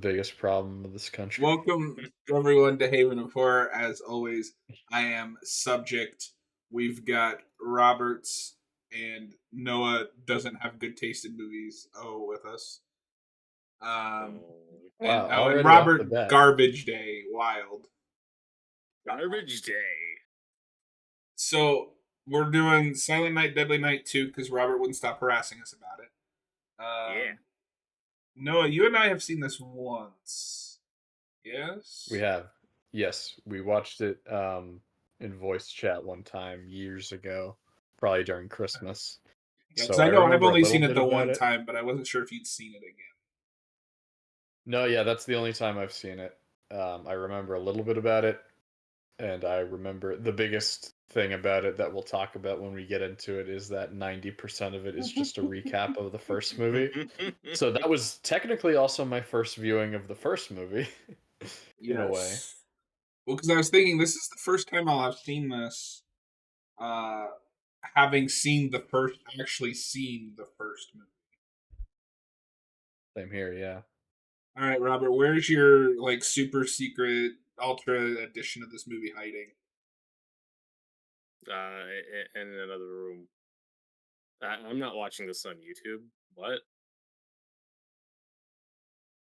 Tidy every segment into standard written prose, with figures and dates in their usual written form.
biggest problem of this country. Welcome everyone to Haven of Horror. As always, I am Subject. We've got Roberts and Noah doesn't have good taste in movies. With us. Wow, And already off the Robert bat. Garbage Day Wild. Garbage Day. So we're doing Silent Night, Deadly Night 2 because Robert wouldn't stop harassing us about it. Yeah. Noah, you and I have seen this once. Yes? We have. Yes, we watched it in voice chat one time years ago, probably during Christmas. Yeah, because I know I've remember a only little seen it bit the about one it. time, but I wasn't sure if you'd seen it again. No, yeah, that's the only time I've seen it. I remember a little bit about it, and I remember the biggest thing about it that we'll talk about when we get into it is that 90% of it is just a recap of the first movie. So that was technically also my first viewing of the first movie, in a way. Well, because I was thinking this is the first time I'll have seen this, having actually seen the first movie. Same here, yeah. All right, Robert, where's your super secret ultra edition of this movie hiding? In another room. I'm not watching this on YouTube. What?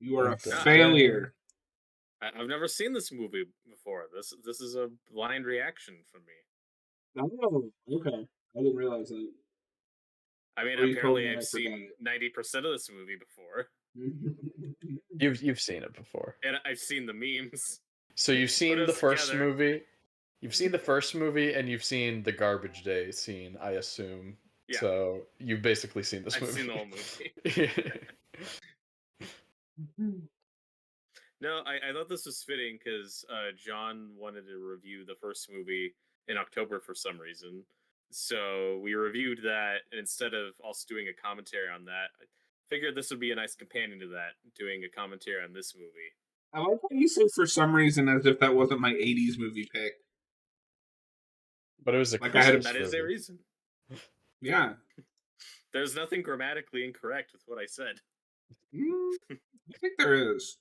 You are a failure. I've never seen this movie before. This is a blind reaction from me. Oh, okay. I didn't realize that. I mean, apparently I've seen 90% of this movie before. You've seen it before. And I've seen the memes. So you've seen the first movie. You've seen the first movie, and you've seen the Garbage Day scene, I assume. Yeah. So you've basically seen this movie. I've seen the whole movie. No, I thought this was fitting because John wanted to review the first movie in October for some reason. So we reviewed that, and instead of us doing a commentary on that, I figured this would be a nice companion to that, doing a commentary on this movie. I like how you say for some reason as if that wasn't my 80s movie pick. But it was a Christmas that is a reason. Yeah. There's nothing grammatically incorrect with what I said. I think there is.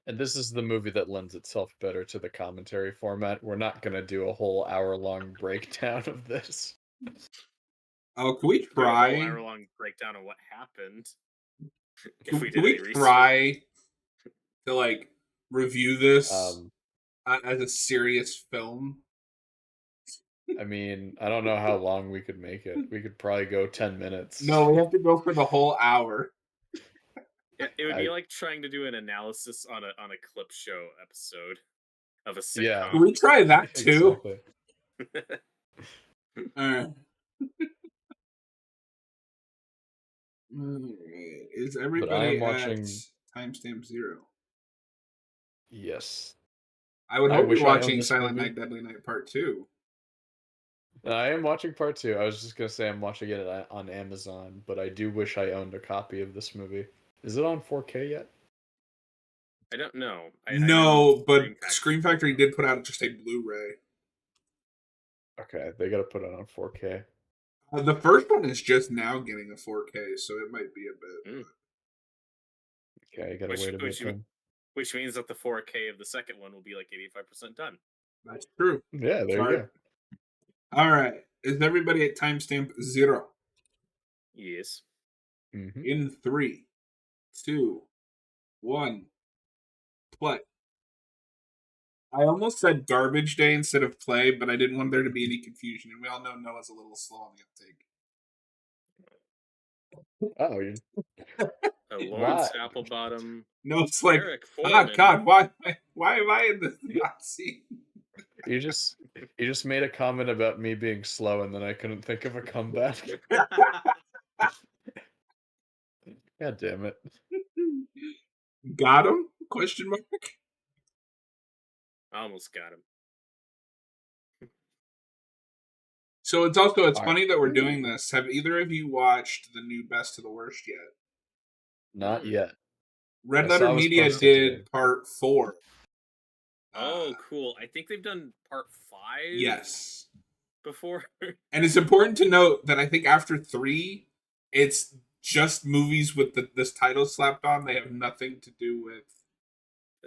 And this is the movie that lends itself better to the commentary format. We're not going to do a whole hour-long breakdown of this. Oh, can we try? A whole hour-long breakdown of what happened. Can we try to review this as a serious film? I mean, I don't know how long we could make it. We could probably go 10 minutes. No, we have to go for the whole hour. It would be like trying to do an analysis on a clip show episode of a sitcom. Yeah. Can we try that too? Exactly. Alright. Is everybody watching timestamp 0? Yes. I would hope you're watching Silent Night, Deadly Night Part 2. I am watching Part 2. I was just going to say I'm watching it on Amazon, but I do wish I owned a copy of this movie. Is it on 4K yet? I don't know. No, but Scream Factory did put out just a Blu-ray. Okay, they got to put it on 4K. The first one is just now getting a 4K, so it might be a bit. Okay, you gotta wait a bit then. Which means that the 4K of the second one will be like 85% done. That's true. Yeah, there you go. All right. Is everybody at timestamp 0? Yes. Mm-hmm. In 3, 2, 1, play. I almost said Garbage Day instead of play, but I didn't want there to be any confusion, and we all know Noah's a little slow on the uptake. Lawrence Applebottom. No, it's like, God, why am I in this hot seat? You just made a comment about me being slow, and then I couldn't think of a comeback. God damn it! Got him? Question mark. I almost got him. So it's funny that we're doing this. Have either of you watched the new Best of the Worst yet? Not yet. Red Letter Media did part 4. Oh, cool. I think they've done part 5. Yes. Before. And it's important to note that I think after 3, it's just movies with this title slapped on. They have nothing to do with.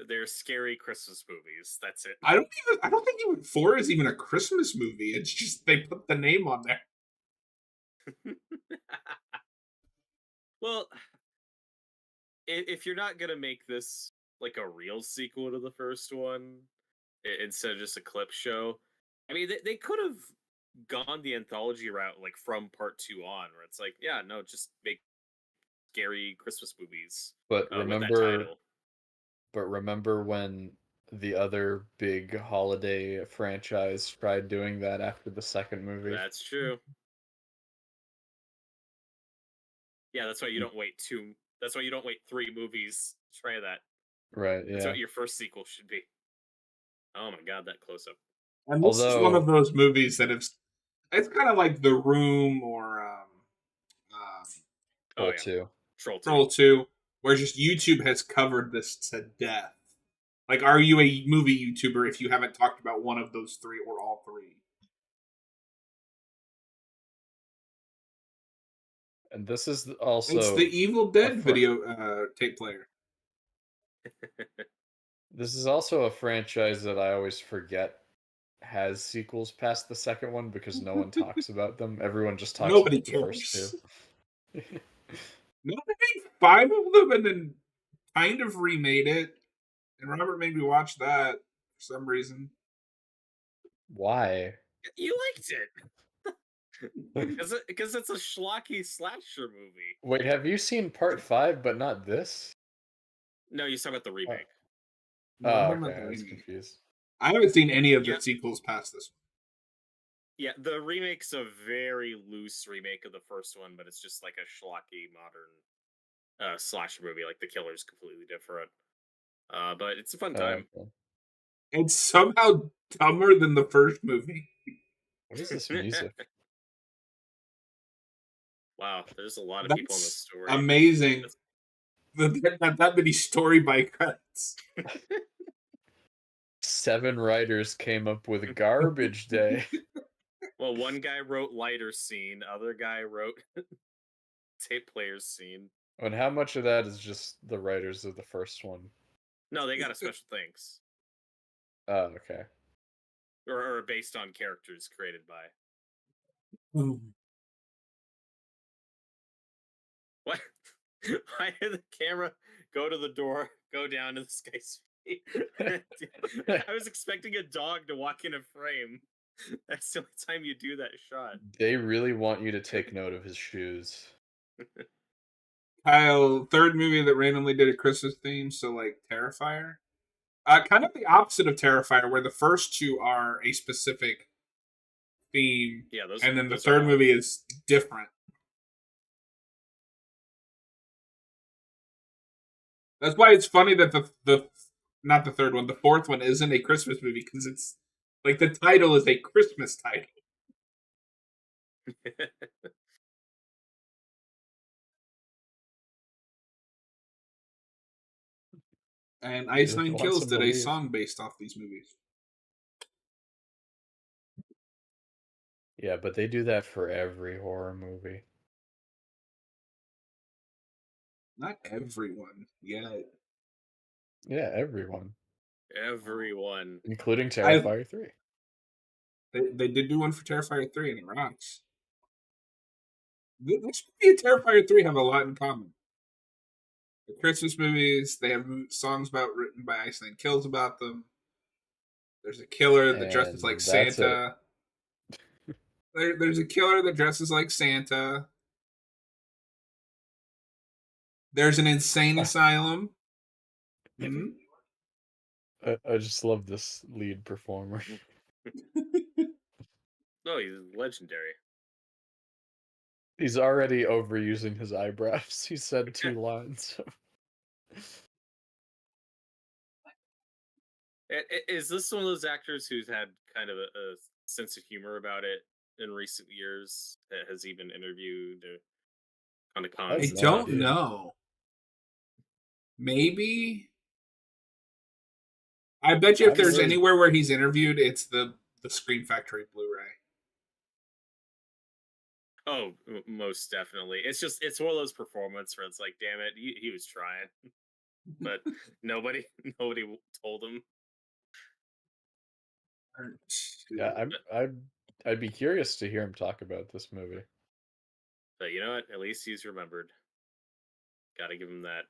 They're scary Christmas movies. That's it. I don't think even 4 is even a Christmas movie. It's just they put the name on there. Well, if you're not gonna make this like a real sequel to the first one instead of just a clip show, I mean, they could have gone the anthology route, like from part 2 on, where it's like, yeah, no, just make scary Christmas movies But with that remember, title. when the other big holiday franchise tried doing that after the second movie? That's true. Yeah, that's why you don't wait 2. That's why you don't wait 3 movies to try that. Right, That's yeah. what your first sequel should be. Oh my god, that close up. And this is one of those movies that it's kind of like The Room or Troll 2. Troll 2, where just YouTube has covered this to death. Like, are you a movie YouTuber if you haven't talked about one of those 3 or all 3? And this is also... It's the Evil Dead video tape player. This is also a franchise that I always forget has sequels past the second one because no one talks about them. Everyone just talks Nobody about the first cares. 2. No, they made 5 of them and then kind of remade it. And Robert made me watch that for some reason. Why? You liked it. Because it's a schlocky slasher movie. Wait, have you seen part 5 but not this? No, you talking about the remake. Oh, okay, I was confused. I haven't seen any of the sequels past this one. Yeah, the remake's a very loose remake of the first one, but it's just like a schlocky modern slasher movie. Like the killer's completely different. But it's a fun time. Okay. It's somehow dumber than the first movie. What is this music? Wow, there's a lot of people in this story. Amazing. That many story by cuts. 7 writers came up with Garbage Day. Well, one guy wrote lighter scene, other guy wrote tape player's scene. And how much of that is just the writers of the first one? No, they got a special thanks. Oh, okay. Or based on characters created by. What? Why did the camera go to the door, go down to this guy's feet? I was expecting a dog to walk in a frame. That's the only time you do that shot. They really want you to take note of his shoes. Kyle, third movie that randomly did a Christmas theme, so like Terrifier. Kind of the opposite of Terrifier, where the first 2 are a specific theme, and then the third movie is different. That's why it's funny that the not the third one, the fourth one isn't a Christmas movie, because it's like the title is a Christmas title. And Ice Nine Kills did a song based off these movies. Yeah, but they do that for every horror movie. Not everyone yet. Yeah, everyone. Everyone. Including Terrifier 3. They did do one for Terrifier 3 and it rocks. This movie and Terrifier 3 have a lot in common. The Christmas movies, they have songs written by Ice Nine Kills about them. There's a killer that dresses like Santa. There's a killer that dresses like Santa. There's an insane asylum. Mm-hmm. I just love this lead performer. No, he's legendary. He's already overusing his eyebrows. He said 2 lines. Is this one of those actors who's had kind of a sense of humor about it in recent years? That has even interviewed on the cons? I don't know. Maybe. I bet you if there's anywhere where he's interviewed, it's the Scream Factory Blu-ray. Oh, most definitely. It's one of those performances where it's like, damn it, he was trying, but nobody nobody told him. Yeah, I'd be curious to hear him talk about this movie. But you know what? At least he's remembered. Got to give him that.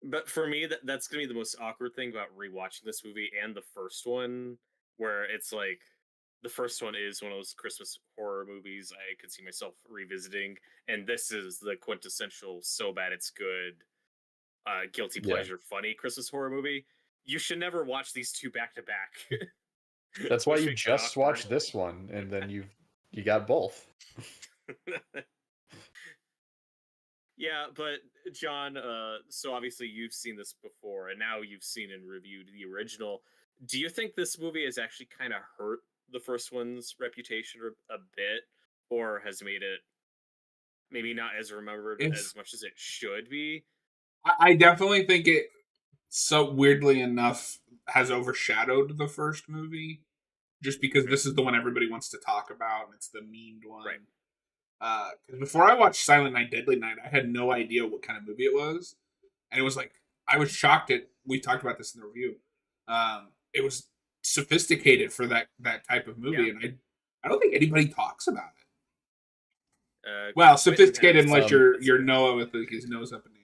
But for me, that's gonna be the most awkward thing about rewatching this movie and the first one, where it's like the first one is one of those Christmas horror movies I could see myself revisiting, and this is the quintessential so bad it's good, guilty Yeah, pleasure, funny Christmas horror movie. You should never watch these two back to back, that's why which you makes it just awkward. watched this one, and then you got both. Yeah, but John, so obviously you've seen this before, and now you've seen and reviewed the original. Do you think this movie has actually kind of hurt the first one's reputation a bit, or has made it maybe not as remembered If as much as it should be? I definitely think it, so weirdly enough, has overshadowed the first movie, just because Mhm. this is the one everybody wants to talk about, and it's the memed Right. one. Because before I watched Silent Night, Deadly Night, I had no idea what kind of movie it was, and it was like I was shocked at. We talked about this in the review. It was sophisticated for that type of movie, Yeah. and I don't think anybody talks about it. Well, Quentin sophisticated has. unless Um, you're Noah with his nose up in the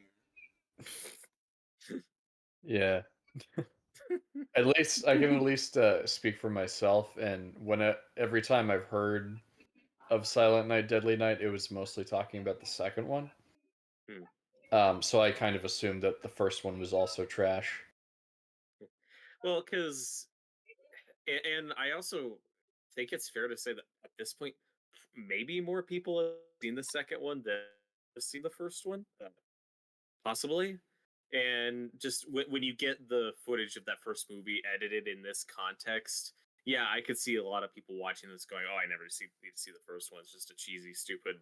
air. Yeah, I can at least speak for myself. And every time I've heard of Silent Night, Deadly Night, it was mostly talking about the second one. Hmm. So I kind of assumed that the first one was also trash. Well, because and I also think it's fair to say that at this point, maybe more people have seen the second one than have seen the first one, possibly. And just when you get the footage of that first movie edited in this context, yeah, I could see a lot of people watching this going, "Oh, I never need to see the first one. It's just a cheesy, stupid,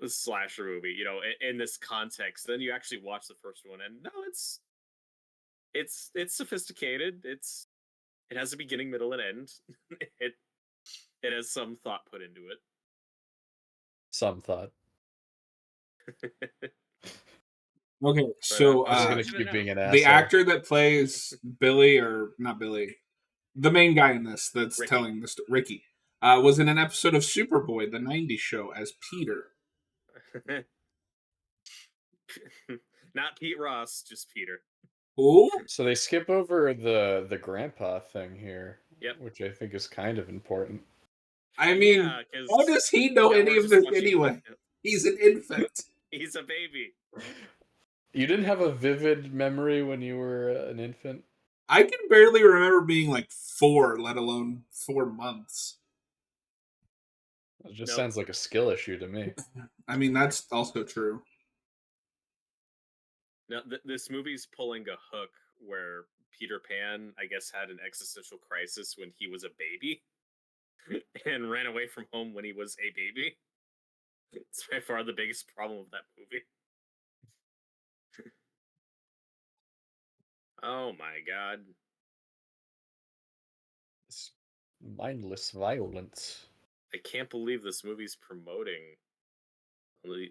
slasher movie." In this context, then you actually watch the first one, and no, it's sophisticated. It has a beginning, middle, and end. it it has some thought put into Some thought. it. Okay, But so I'm just we're gonna gonna keep know. being an the asshole. actor that plays Billy, or not Billy, the main guy in this that's Ricky. telling the Ricky, was in an episode of Superboy, the '90s show, as Peter. Not Pete Ross, just Peter. Who? So they skip over the grandpa thing here, Yep. which I think is kind of important. I mean, Yeah, how because does he know any we're of just this watching. anyway? He's an infant. He's a baby. You didn't have a vivid memory when you were an infant? I can barely remember being like 4, let alone 4 months. It just Nope. sounds like a skill issue to me. I mean, that's also true. No, this movie's pulling a hook where Peter Pan, I guess, had an existential crisis when he was a baby and ran away from home when he was a baby. It's by far the biggest problem of that movie. Oh my god. It's mindless violence. I can't believe this movie's promoting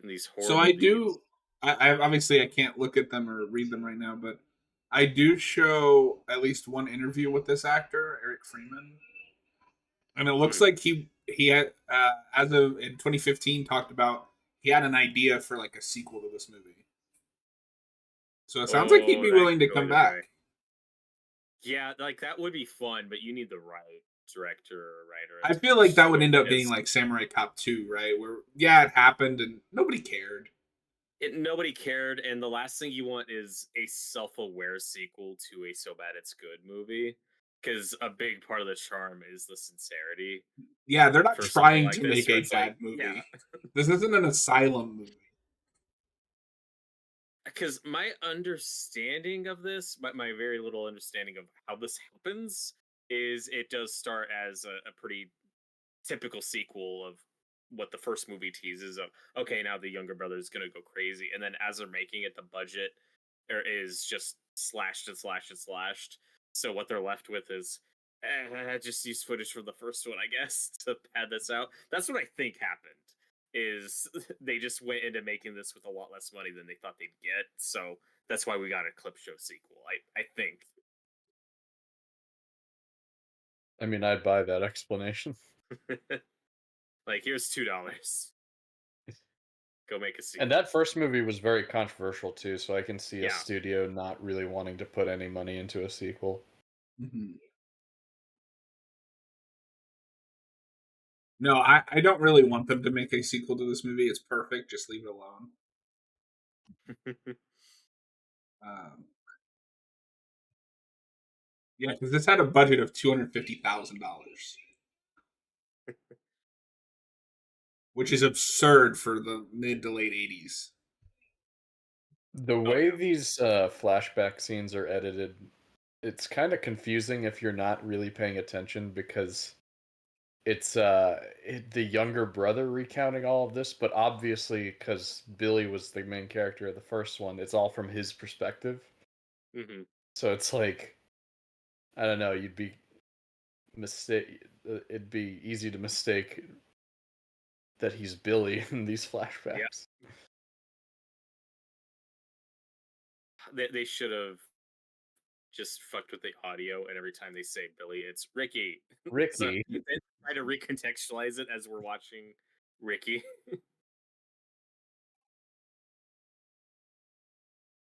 these horror So I movies. do. I obviously I can't look at them or read them right now, but I do show at least one interview with this actor, Eric Freeman, and it looks like he had as of in 2015 talked about he had an idea for like a sequel to this movie. So it sounds like he'd Oh, be that willing to could go come either way. back. Yeah, like that would be fun, but you need the right director or writer. I feel like that would end up Because being like Samurai Cop 2, right? Where yeah, it happened and nobody cared. nobody cared, and the last thing you want is a self-aware sequel to a so bad it's good movie. Because a big part of the charm is the sincerity Yeah, they're not for something trying like to this, make where a it's like, bad movie. yeah. This isn't an asylum movie. Because my understanding of this, my very little understanding of how this happens, is it does start as a pretty typical sequel of what the first movie teases of. Okay, now the younger brother is going to go crazy, and then as they're making it, the budget is just slashed and slashed and slashed. So what they're left with is just use footage from the first one, I guess, to pad this out. That's what I think happened. Is they just went into making this with a lot less money than they thought they'd get. So that's why we got a clip show sequel. I think. I mean, I'd buy that explanation. Like, here's $2. Go make a sequel. And that first movie was very controversial too, so I can see a Yeah. studio not really wanting to put any money into a sequel. Mm-hmm. No, I don't really want them to make a sequel to this movie. It's perfect. Just leave it alone. Yeah, because this had a budget of $250,000, which is absurd for the mid to late 80s. The way these flashback scenes are edited, it's kind of confusing if you're not really paying attention, because it's the younger brother recounting all of this, but obviously because Billy was the main character of the first one, it's all from his perspective. Mm-hmm. So it's like, I don't know, it'd be easy to mistake that he's Billy in these flashbacks. Yeah. They should have just fucked with the audio, and every time they say Billy, it's Ricky. Ricky. So they try to recontextualize it as we're watching Ricky.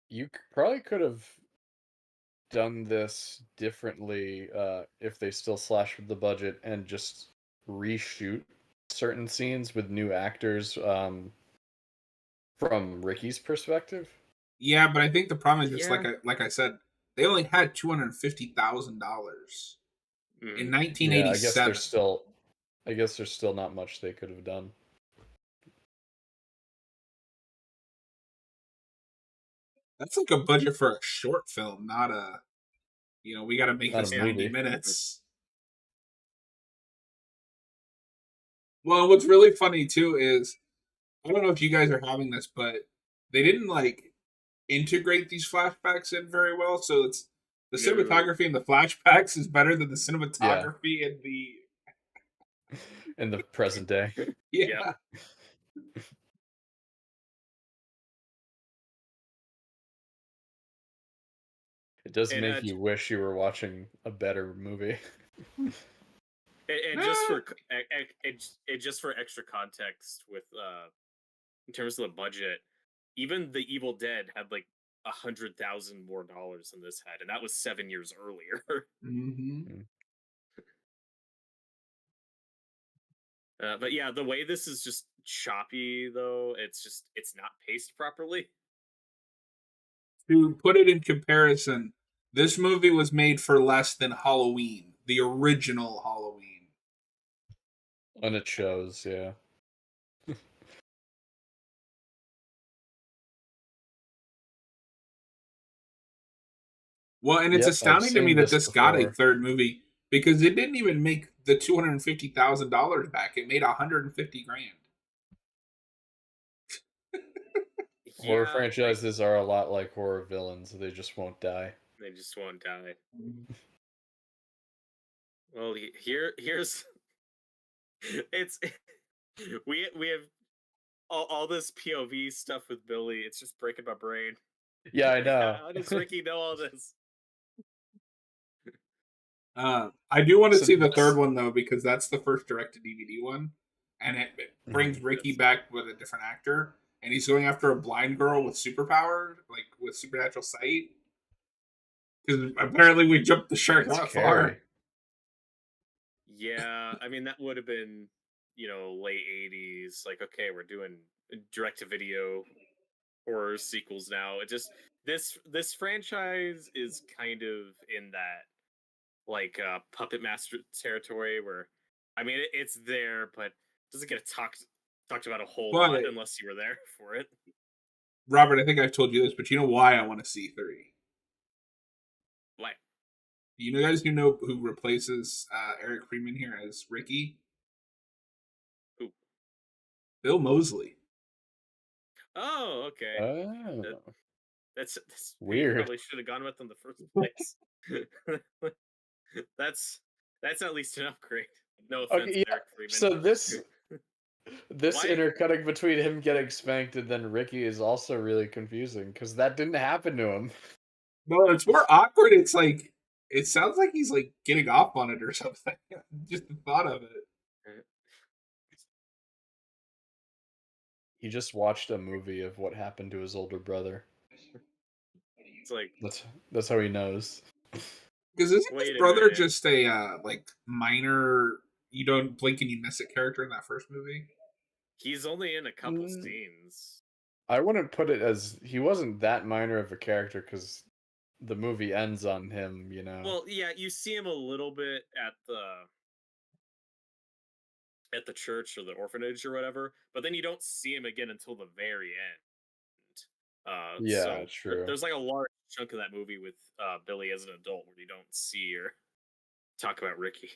You probably could have done this differently if they still slashed the budget and just reshoot certain scenes with new actors from Ricky's perspective. Yeah, but I think the problem is just like I said, they only had $250,000 in 1987. Yeah, I guess there's still not much they could have done. That's like a budget for a short film, not a, we got to make Not this a 90 movie. minutes. Well, what's really funny too is, I don't know if you guys are having this, but they didn't like integrate these flashbacks in very well. So it's the cinematography in the flashbacks is better than the cinematography in the present day. Yeah. It does make you wish you were watching a better movie. And just for extra context, with in terms of the budget, even The Evil Dead had like $100,000 more than this had, and that was 7 years earlier. Mm-hmm. But yeah, the way this is just choppy, though, it's not paced properly. To put it in comparison, this movie was made for less than Halloween, the original Halloween. And it shows, yeah. Well, and it's astounding to me that this got a third movie, because it didn't even make the $250,000 back. It made $150,000. Horror franchises are a lot like horror villains. They just won't die. They just won't die. Well, here's it's we have all this POV stuff with Billy. It's just breaking my brain. Yeah, I know. How does Ricky know all this? I do want to see the third one though, because that's the first direct-to-DVD one, and it brings Ricky back with a different actor, and he's going after a blind girl with superpower, like with supernatural sight. Because apparently we jumped the shark that far. Yeah, I mean that would have been, late 80s. Like, okay, we're doing direct-to-video horror sequels now. It just this franchise is kind of in that like Puppet Master territory, where I mean it's there, but it doesn't get talked about a whole lot unless you were there for it. Robert, I think I've told you this, but you know why I want to see 3? Why? You guys know who replaces Eric Freeman here as Ricky? Who? Bill Moseley. Oh, okay. Oh. That's who you Weird. probably should have gone with in the first place. that's that's at least an upgrade. No offense, Okay, yeah. Eric Freeman. So this Why? intercutting between him getting spanked and then Ricky is also really confusing because that didn't happen to him. No, it's more awkward. It's like it sounds like he's like getting off on it or something. Just the thought of it. He just watched a movie of what happened to his older brother. It's like, That's how he knows. Because isn't his wait a brother minute. just a like minor? You don't blink and you miss it character in that first movie. He's only in a couple Mm. scenes. I wouldn't put it as he wasn't that minor of a character because the movie ends on him, you know. Well, yeah, you see him a little bit at the church or the orphanage or whatever, but then you don't see him again until the very end. Yeah, So true. there's like a large chunk of that movie with Billy as an adult where you don't see or talk about Ricky.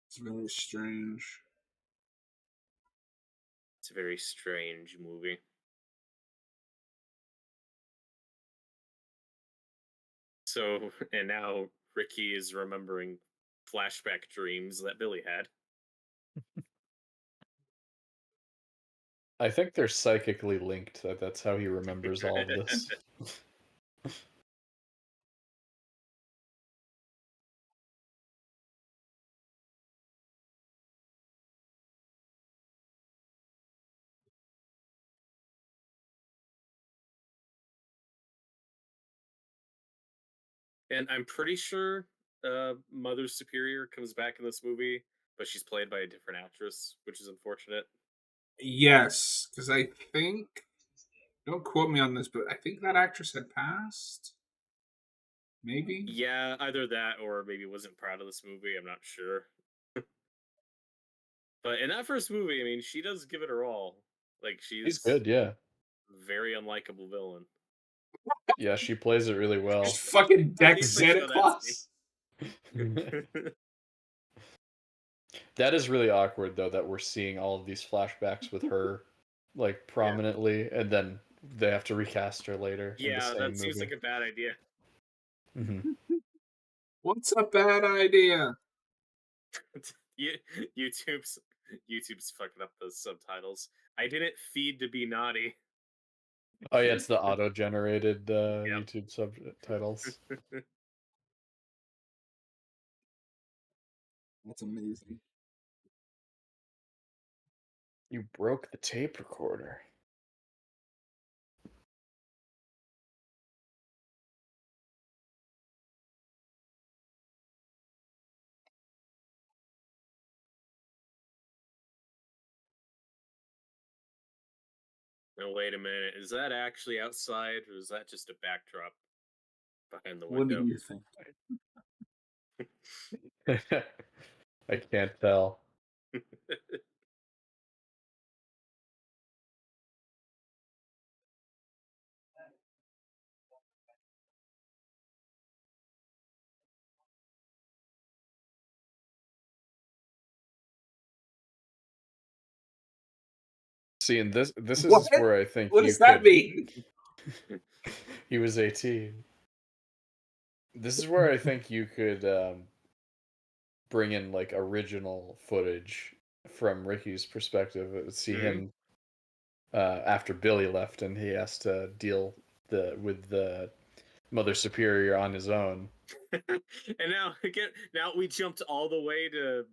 It's very strange. It's a very strange movie. So, and now Ricky is remembering flashback dreams that Billy had. I think they're psychically linked. That's how he remembers all of this. And I'm pretty sure Mother Superior comes back in this movie, but she's played by a different actress, which is unfortunate. Yes, because I think, don't quote me on this, but I think that actress had passed. Maybe. Yeah, either that or maybe wasn't proud of this movie. I'm not sure. But in that first movie, I mean, she does give it her all. Like He's she's good, yeah. very unlikable villain. Yeah, she plays it really well. Just fucking deck Please Santa show that Claus. That is really awkward though that we're seeing all of these flashbacks with her like prominently and then they have to recast her later in the Yeah, same that movie. seems like a bad idea. What's a bad idea? YouTube's fucking up the subtitles. I didn't feed to be naughty. Oh yeah, it's the auto-generated YouTube subtitles. That's amazing. You broke the tape recorder. No, wait a minute. Is that actually outside, or is that just a backdrop behind the What do window? you think? I can't tell. See, and this is What? where I think What you does that mean? He was 18. This is where I think you could bring in like original footage from Ricky's perspective. See him after Billy left, and he has to deal with the Mother Superior on his own. And now we jumped all the way to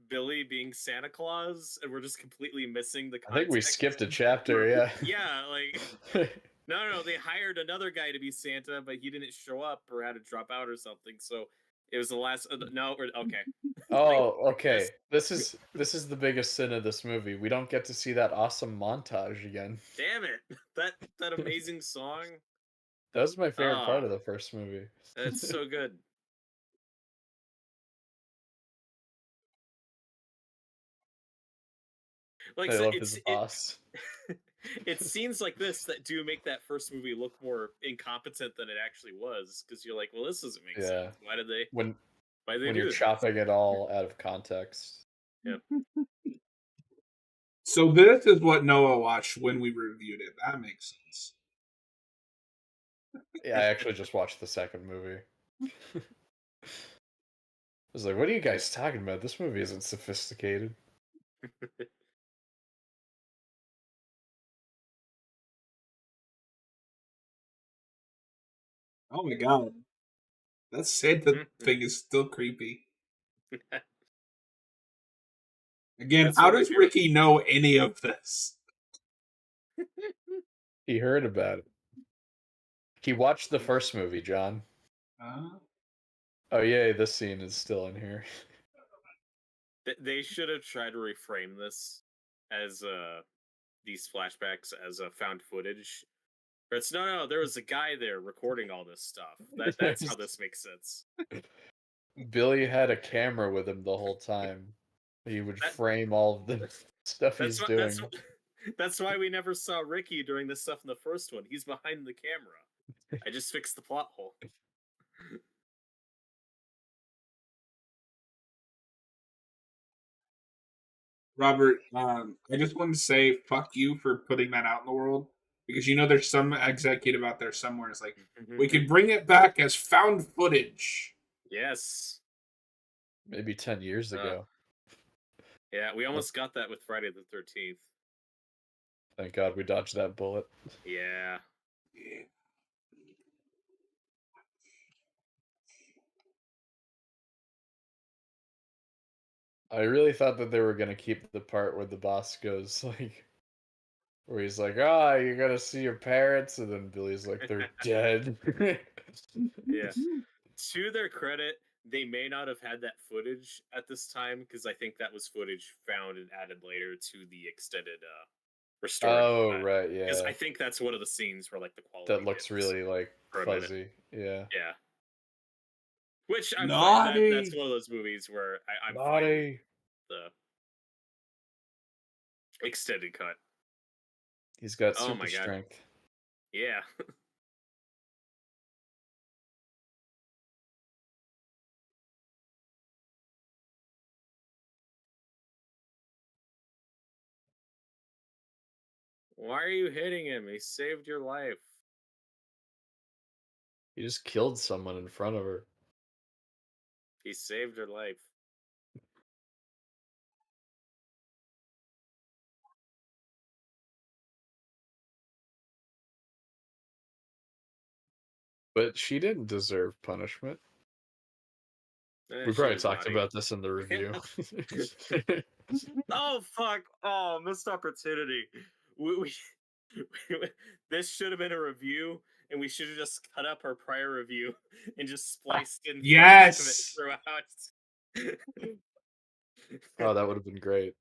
Billy being Santa Claus, and we're just completely missing the context. I think we skipped a chapter. Yeah. Yeah, like no, they hired another guy to be Santa, but he didn't show up or had to drop out or something. So it was the last. Okay. Oh, okay. This is the biggest sin of this movie. We don't get to see that awesome montage again. Damn it! That amazing song. That was my favorite part of the first movie. That's so good. Like I love his boss. It's scenes like this that do make that first movie look more incompetent than it actually was, because you're like, well, this doesn't make sense. Why did they? When Why did they when do you're this? chopping it all out of context. Yeah. So this is what Noah watched when we reviewed it. That makes sense. Yeah, I actually just watched the second movie. I was like, what are you guys talking about? This movie isn't sophisticated. Oh my god. That Santa thing is still creepy. Again, That's how one of my does favorite. Ricky know any of this? He heard about it. He watched the first movie, John. Oh yeah, this scene is still in here. They should have tried to reframe this as these flashbacks as found footage. But it's no, there was a guy there recording all this stuff. That's how this makes sense. Billy had a camera with him the whole time. He would frame all of the stuff he's doing. That's why we never saw Ricky during this stuff in the first one. He's behind the camera. I just fixed the plot hole. Robert, I just wanted to say fuck you for putting that out in the world. Because you know there's some executive out there somewhere. It's like, we could bring it back as found footage. Yes. Maybe 10 years ago. Yeah, we almost got that with Friday the 13th. Thank God we dodged that bullet. Yeah. I really thought that they were going to keep the part where the boss goes, like, where he's like, ah, you're going to see your parents, and then Billy's like, they're dead. Yeah. To their credit, they may not have had that footage at this time because I think that was footage found and added later to the extended restored. Oh, right, yeah. Because I think that's one of the scenes where like the quality that looks really like fuzzy. Yeah. Yeah. Which I'm Naughty. fine. That's one of those movies where I'm fine with the extended cut. He's got Oh super my God. strength. Yeah. Why are you hitting him? He saved your life. He just killed someone in front of her. He saved her life. But she didn't deserve punishment. We probably talked about this in the review. Oh fuck! Oh, missed opportunity. We this should have been a review, and we should have just cut up our prior review and just spliced in Yes throughout. Oh, that would have been great.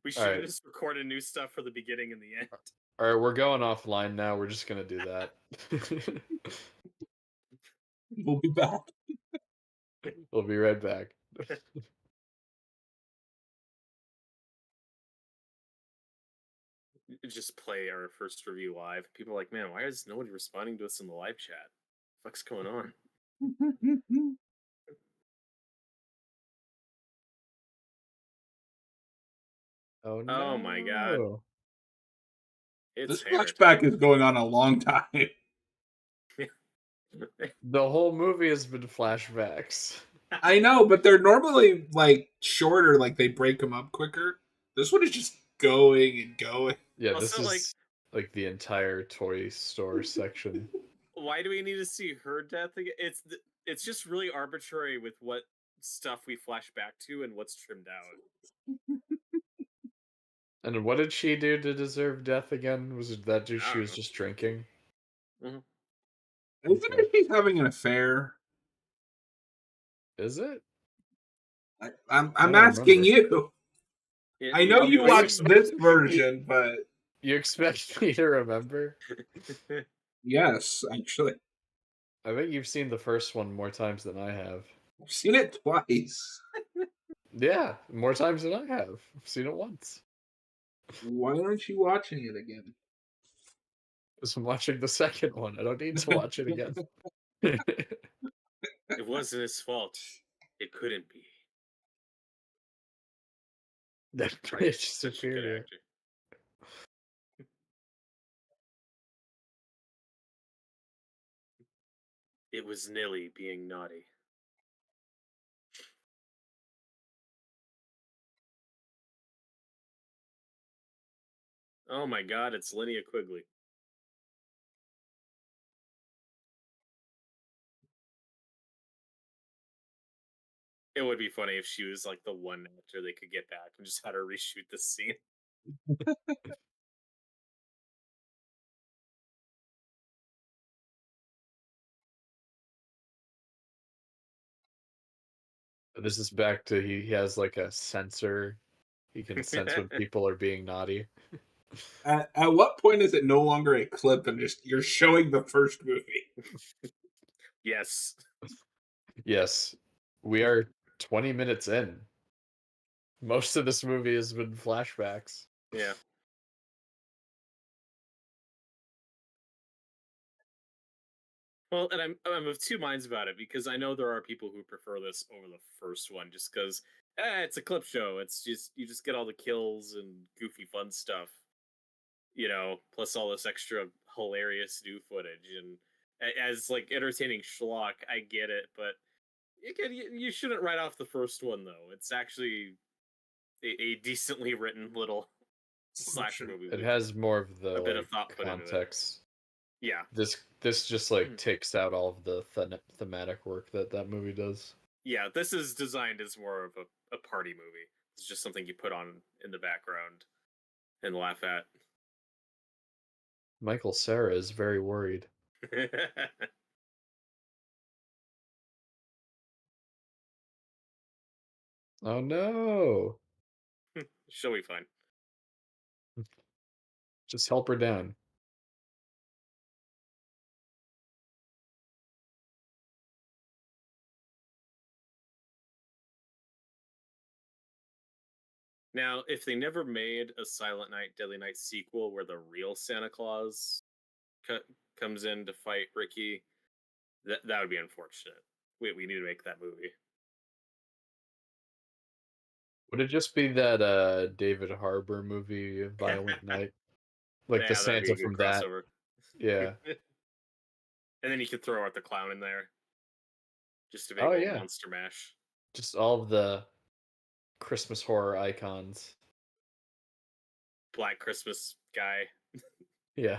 We should have just recorded new stuff for the beginning and the end. All right, we're going offline now. We're just gonna do that. We'll be back. We'll be right back. Just play our first review live. People are like, man, why is nobody responding to us in the live chat? What's going on? Oh no! Oh my God! This flashback is going on a long time. The whole movie has been flashbacks. I know, but they're normally like shorter, like they break them up quicker. This one is just going and going. Yeah, this is like the entire toy store section. Why do we need to see her death again? It's just really arbitrary with what stuff we flash back to and what's trimmed out. And what did she do to deserve death again? Was it that she was just drinking? Mm-hmm. Isn't it she's having an affair? Is it? I'm asking you. I know you watched this version, but you expect me to remember? Yes, actually. I think you've seen the first one more times than I have. I've seen it twice. Yeah, more times than I have. I've seen it once. Why aren't you watching it again? Because I'm watching the second one. I don't need to watch it again. It wasn't his fault. It couldn't be. That Right. bitch Such a good superior. actor. It was Nilly being naughty. Oh my god, it's Linnea Quigley. It would be funny if she was like the one actor they could get back and just had her reshoot this scene. This is back to he has like a sensor. He can sense when people are being naughty. At what point is it no longer a clip and just you're showing the first movie? Yes. Yes, we are 20 minutes in. Most of this movie has been flashbacks. Yeah. Well, and I'm of two minds about it because I know there are people who prefer this over the first one just because it's a clip show. It's just you just get all the kills and goofy fun stuff, plus all this extra hilarious new footage and as like entertaining schlock. I get it, but you shouldn't write off the first one though. It's actually a decently written little slasher movie It with has more of the a bit of thought put into it. context. Yeah. This just like takes out all of the thematic work that movie does. Yeah, this is designed as more of a party movie. It's just something you put on in the background and laugh at. Michael Cera is very worried. Oh no! She'll be fine. Just help her down. Now, if they never made a Silent Night, Deadly Night sequel where the real Santa Claus comes in to fight Ricky, that would be unfortunate. We need to make that movie. Would it just be that David Harbour movie, Violent Night? Like the Yeah, that'd be Santa a good from that? crossover. Yeah. And then you could throw Art the Clown in there. Just a big Oh old yeah. monster mash. Just all of the Christmas horror icons. Black Christmas guy. Yeah.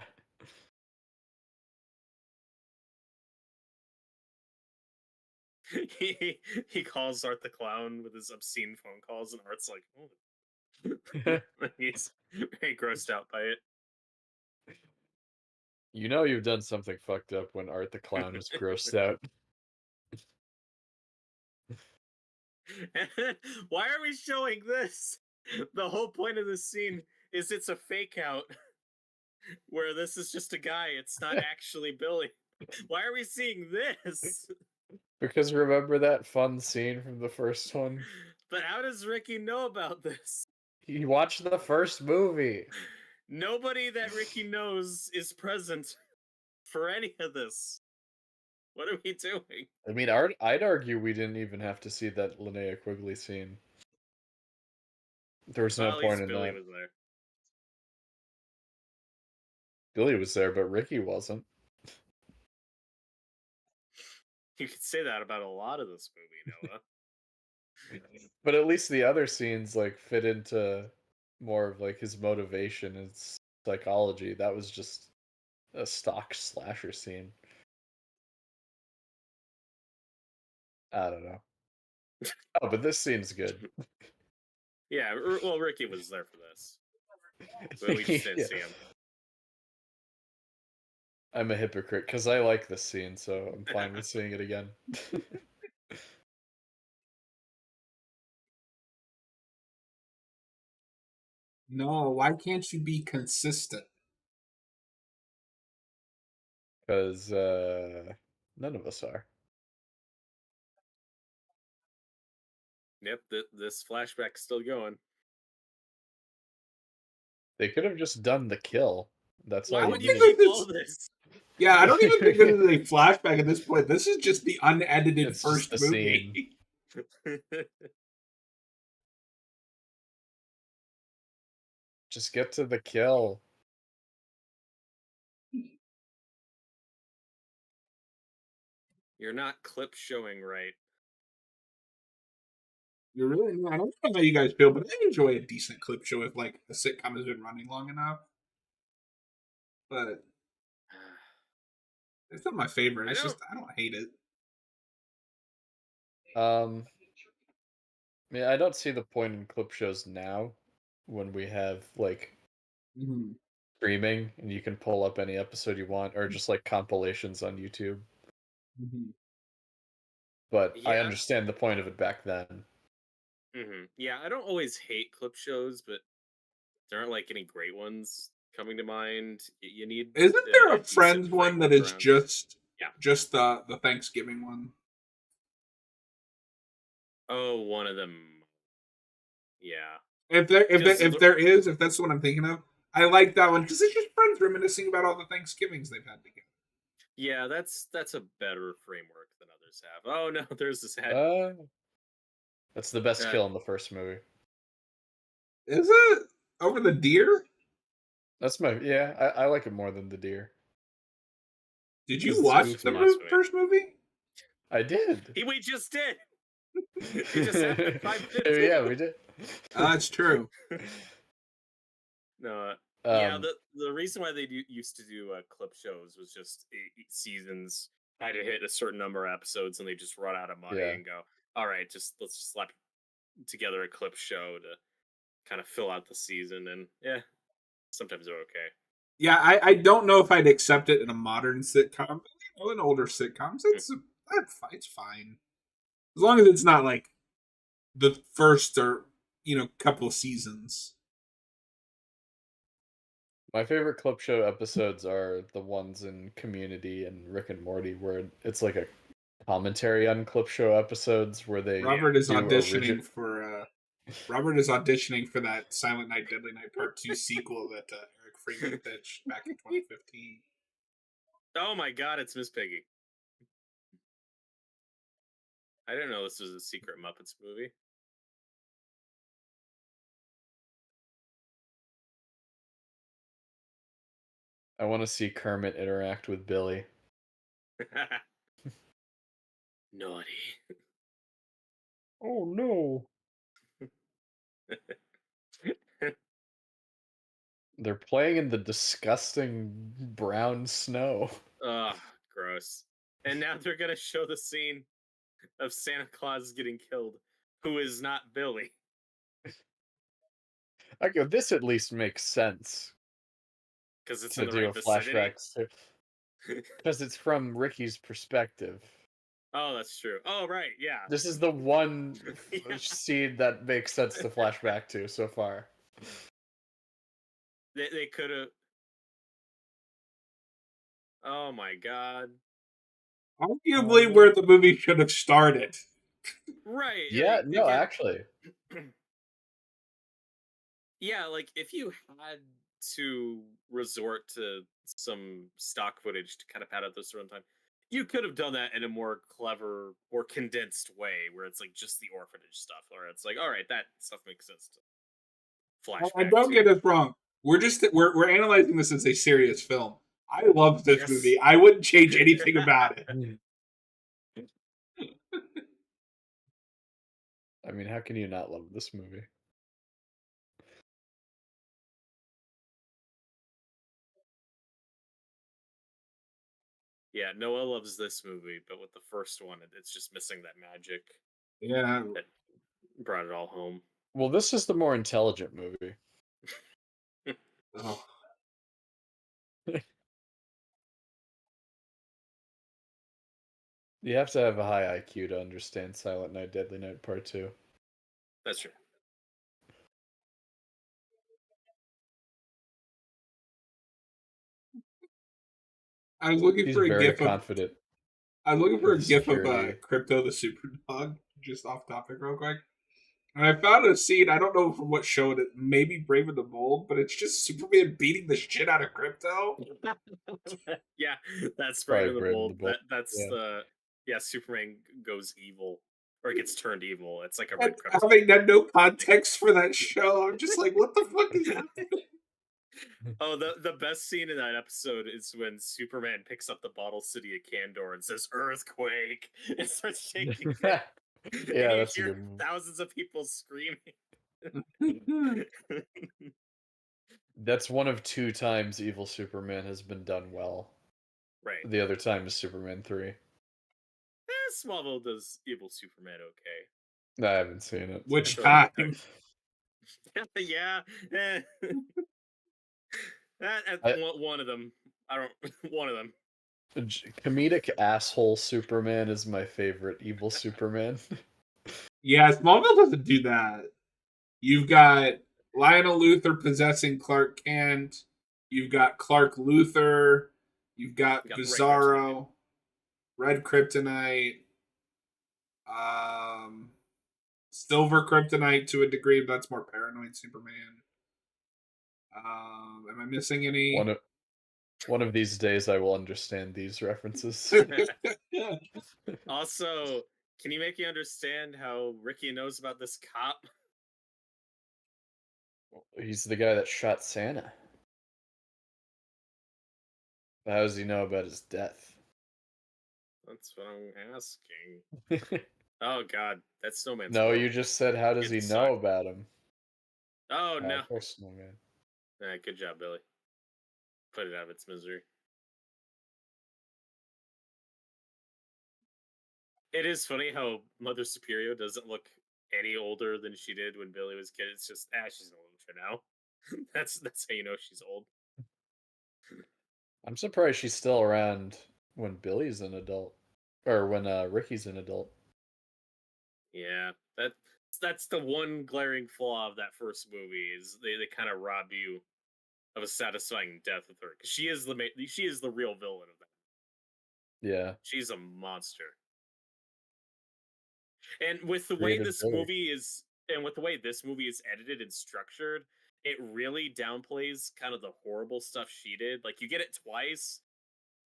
he calls Art the Clown with his obscene phone calls, and Art's like, oh. He's very grossed out by it. You know you've done something fucked up when Art the Clown is grossed out. Why are we showing this? The whole point of this scene is it's a fake out where this is just a guy. It's not actually Billy. Why are we seeing this? Because remember that fun scene from the first one? But how does Ricky know about this? He watched the first movie. Nobody that Ricky knows is present for any of this. What are we doing? I mean, I'd argue we didn't even have to see that Linnea Quigley scene. There was no Well, at point least in Billy that. was there. Billy was there, but Ricky wasn't. You could say that about a lot of this movie, Noah. But at least the other scenes like fit into more of like his motivation and psychology. That was just a stock slasher scene. I don't know. Oh, but this scene's good. Yeah, well, Ricky was there for this. But we just didn't see him. I'm a hypocrite because I like this scene, so I'm fine with seeing it again. No, why can't you be consistent? Because none of us are. Yep, this flashback's still going. They could have just done the kill. That's Why all would you you need. keep all this? Yeah, I don't even think this is a flashback at this point. This is just the unedited It's first just the movie. scene. Just get to the kill. You're not clip showing right. You're really not. I don't know how you guys feel, but I enjoy a decent clip show if like a sitcom has been running long enough. But it's not my favorite. It's just I don't hate it. Yeah, I don't see the point in clip shows now when we have like streaming and you can pull up any episode you want or just like compilations on YouTube. But I understand the point of it back then. Yeah, I don't always hate clip shows, but there aren't like any great ones coming to mind. You need. Isn't there a Friends decent one that is around. just the Thanksgiving one? Oh, one of them. Yeah. If that's what I'm thinking of, I like that one because it's just friends reminiscing about all the Thanksgivings they've had together. Yeah, that's a better framework than others have. Oh no, there's this head. That's the best kill in the first movie. Is it over the deer? That's I like it more than the deer. Did you watch the first movie? I did. We just did. We just had 5 minutes. Yeah, we did. That's true. No, yeah. The reason why they used to do clip shows was just seasons had to hit a certain number of episodes, and they just run out of money and go, "All right, let's slap together a clip show to kind of fill out the season." And yeah, sometimes they're okay. Yeah, I don't know if I'd accept it in a modern sitcom. In older sitcoms, it's fine. As long as it's not like the first or couple of seasons. My favorite clip show episodes are the ones in Community and Rick and Morty, where it's like a commentary on clip show episodes where they Robert is auditioning for that Silent Night, Deadly Night Part 2 sequel that Eric Freeman pitched back in 2015. Oh my god, it's Miss Piggy. I didn't know this was a secret Muppets movie. I want to see Kermit interact with Billy. Naughty. Oh no. They're playing in the disgusting brown snow. Ugh, gross. And now they're gonna show the scene of Santa Claus getting killed, who is not Billy. Okay, this at least makes sense. Because it's in the right vicinity. Because it's from Ricky's perspective. Oh, that's true. Oh, right, yeah. This is the one scene that makes sense to flashback to so far. They could have. Oh my god. Arguably where the movie should have started. Right. Yeah, no, actually. Yeah, like if you had to resort to some stock footage to kind of pad out this runtime, you could have done that in a more clever or condensed way where it's like just the orphanage stuff, or it's like, all right, that stuff makes sense to flashback. I don't get us wrong. We're analyzing this as a serious film. I love this movie. I wouldn't change anything about it. I mean, how can you not love this movie? Yeah, Noah loves this movie, but with the first one, it's just missing that magic. Yeah. That brought it all home. Well, this is the more intelligent movie. Oh. You have to have a high IQ to understand Silent Night, Deadly Night Part 2. That's true. I was looking for a gif confident. I was looking for a gif of Crypto the Super Dog, just off topic real quick. And I found a scene, I don't know from what show it is, maybe Brave and the Bold, but it's just Superman beating the shit out of Crypto. Yeah, that's Brave and the Bold. That's Superman goes evil. or it gets turned evil. It's like a And red cryptid. having had no context for that show, I'm just like, what the fuck is happening? Oh, the best scene in that episode is when Superman picks up the bottle city of Kandor and says "earthquake" and starts shaking it. Yeah, and you that's a hear good one. thousands of people screaming. That's one of 2 times Evil Superman has been done well. Right. The other time is Superman 3. Smallville does evil Superman okay. I haven't seen it. Which So- time? yeah. One of them. I don't. One of them. Comedic asshole Superman is my favorite Evil Superman. Yeah, Smallville doesn't do that. You've got Lionel Luthor possessing Clark Kent. You've got Clark Luthor. You've got You got Bizarro, Red Kryptonite, Silver Kryptonite to a degree, but that's more paranoid Superman. Am I missing any? One of these days I will understand these references. Also, can you make me understand how Ricky knows about this cop? He's the guy that shot Santa. How does he know about his death? That's what I'm asking. Oh God, that snowman's. No, you horrible. just said how does he It know sucked. about him? Oh no! Of course, Snowman. Good job, Billy. Put it out of its misery. It is funny how Mother Superior doesn't look any older than she did when Billy was a kid. It's just she's an old now. that's how you know she's old. I'm surprised she's still around when Billy's an adult, or when Ricky's an adult. Yeah, that's the one glaring flaw of that first movie is they kind of rob you of a satisfying death with her because she is the real villain of that. Yeah. She's a monster. And with the way Creative this Billy. movie is, and with the way this movie is edited and structured, it really downplays kind of the horrible stuff she did. Like you get it twice,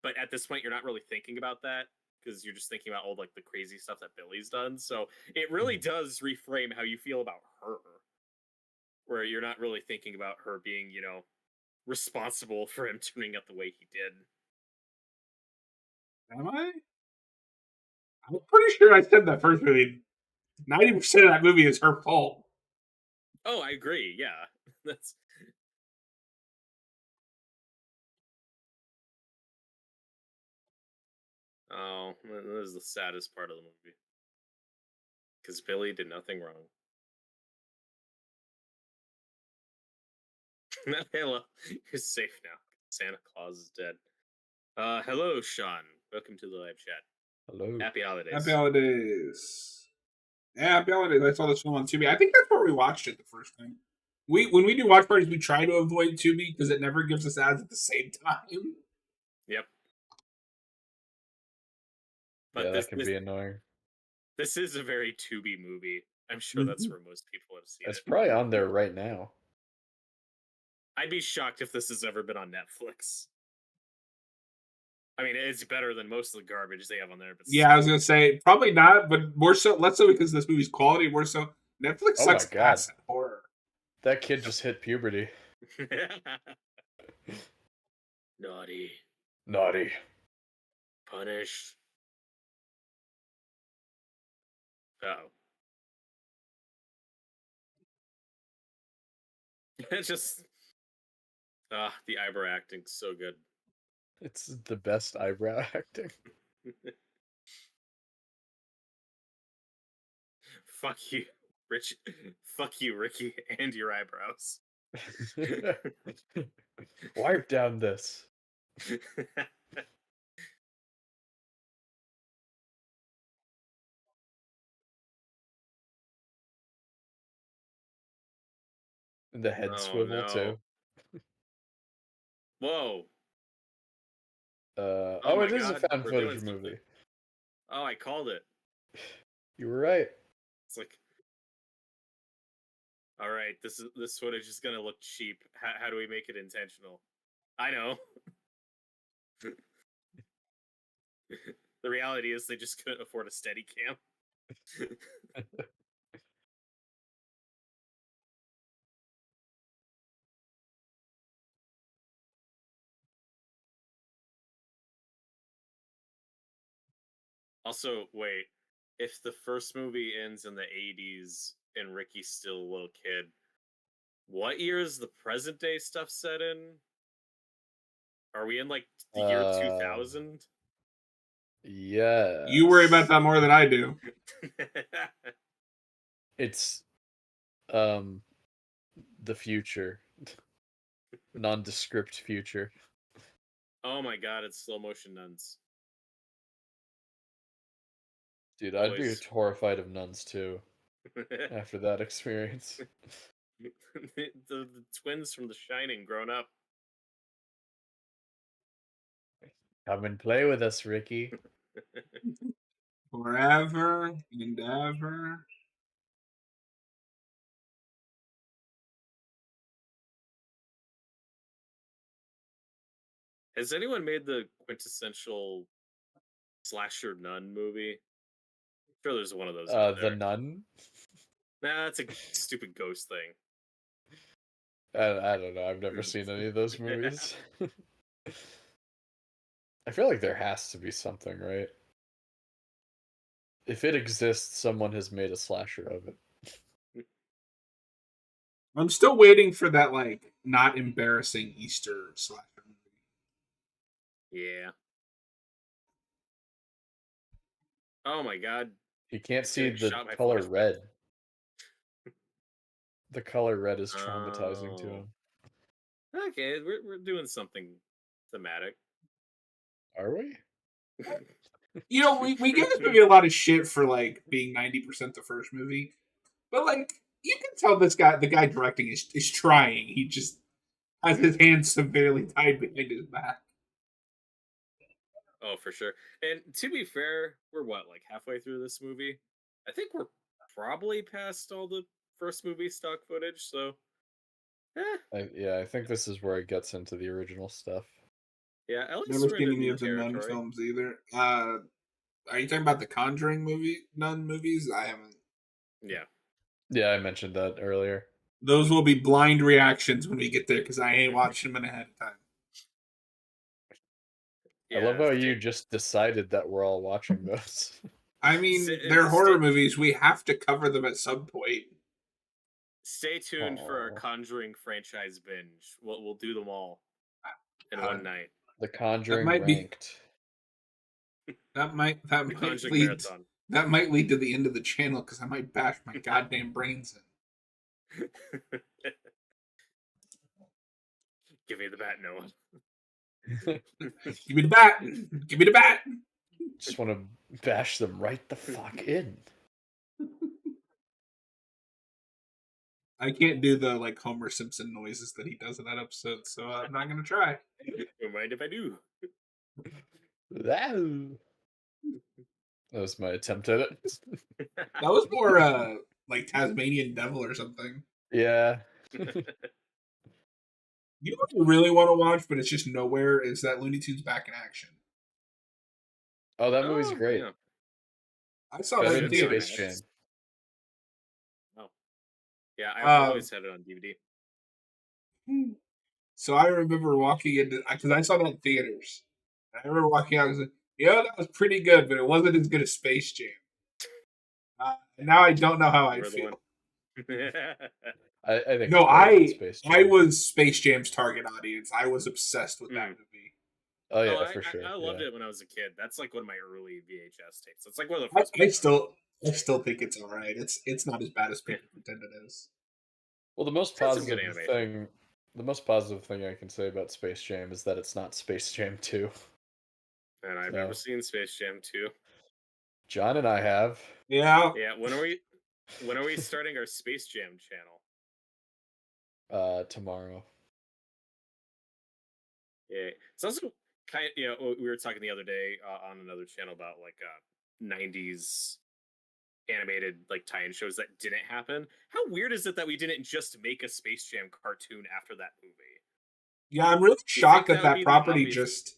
but at this point you're not really thinking about that because you're just thinking about all like the crazy stuff that Billy's done. So it really does reframe how you feel about her, where you're not really thinking about her being, responsible for him turning out the way he did. Am I? I'm pretty sure I said that first movie. 90% of that movie is her fault. Oh, I agree. Yeah, that's. Oh, that is the saddest part of the movie. Because Billy did nothing wrong. Hello, you're safe now. Santa Claus is dead. Hello, Sean. Welcome to the live chat. Hello. Happy holidays. Happy holidays. Yeah, happy holidays. I saw this film on Tubi. I think that's where we watched it the first time. When we do watch parties, we try to avoid Tubi because it never gives us ads at the same time. Yep. But Yeah, that can be annoying. This is a very Tubi movie. I'm sure that's where most people have seen It's it. probably on there right now. I'd be shocked if this has ever been on Netflix. I mean, it's better than most of the garbage they have on there. But Yeah, I was gonna say probably not, but more so, less so because this movie's quality. More so, Netflix Oh my sucks God. ass at horror. That kid just hit puberty. Naughty. Naughty. Punish. Oh. It's just the eyebrow acting's so good. It's the best eyebrow acting. Fuck you, Rich. Fuck you, Ricky, and your eyebrows. Wipe down this. The head Oh, swivel no. too. Whoa. Oh, my it is a God, found we're footage doing something. movie. Oh, I called it. You were right. It's like, all right, this footage is gonna look cheap. How do we make it intentional? I know. The reality is they just couldn't afford a steady cam. Also, wait, if the first movie ends in the 80s and Ricky's still a little kid, what year is the present day stuff set in? Are we in like the year 2000? Yeah. You worry about that more than I do. It's the future. Nondescript future. Oh my god, it's slow motion nuns. Dude, I'd be Boys. horrified of nuns too after that experience. the twins from The Shining grown up. Come and play with us, Ricky. Forever and ever. Has anyone made the quintessential slasher nun movie? I'm sure there's one of those out The there. Nun? Nah, that's a stupid ghost thing. I don't know. I've never seen any of those movies. I feel like there has to be something, right? If it exists, someone has made a slasher of it. I'm still waiting for that, like, not embarrassing Easter slasher movie. Yeah. Oh my god. You can't see Getting the shot by color flashbang. red. The color red is traumatizing to Oh. him. Okay, we're doing something thematic. Are we? You know, we give this movie a lot of shit for, like, being 90% the first movie. But, like, you can tell the guy directing is trying. He just has his hands severely tied behind his back. Oh, for sure. And to be fair, we're what, like halfway through this movie? I think we're probably past all the first movie stock footage, so I think this is where it gets into the original stuff. yeah, at least Never we're seen into any new of the Nun territory. films either. Are you talking about the Conjuring Nun movies? I haven't. Yeah. Yeah, I mentioned that earlier. Those will be blind reactions when we get there because I ain't watching them ahead of time. I love Yeah. how you just decided that we're all watching those. I mean, they're horror Stay, movies. We have to cover them at some point. stay tuned for our Aw. Conjuring franchise binge. We'll do them all in one night. The Conjuring might be- ranked. That might The Conjuring lead. marathon. That might lead to the end of the channel because I might bash my goddamn brains in. Give me the bat, Noah. Give me the bat. Give me the bat. Just want to bash them right the fuck in. I can't do the like Homer Simpson noises that he does in that episode, so I'm not gonna try. Don't mind if I do. That was my attempt at it. That was more like Tasmanian Devil or something. Yeah. You know what I really want to watch, but it's just nowhere, is that Looney Tunes Back in Action. Oh, that movie's great. Yeah. I saw Better that in than theaters. Space Jam. Oh. Yeah, I've always had it on DVD. So I remember walking into, because I saw that in theaters. I remember walking out and was like, yeah, that was pretty good, but it wasn't as good as Space Jam. And now I don't know how I We're the feel. I think No, it's better than Space I Jam. was Space Jam's target audience. I was obsessed with that movie. Oh yeah, for sure. I loved yeah. it when I was a kid. That's like one of my early VHS tapes. It's like one of the first. I still think it's all right. It's not as bad as people pretend it is. Well, the most Had some good positive thing I can say about Space Jam is that it's not Space Jam 2. And I've never seen Space Jam 2. John and I have. Yeah. Yeah, when are we starting our Space Jam channel? Tomorrow. Yeah. It's also kind of, you know, we were talking the other day on another channel about like 90s animated like tie-in shows that didn't happen. How weird is it that we didn't just make a Space Jam cartoon after that movie? Yeah, I'm really shocked that would that be the property obvious- just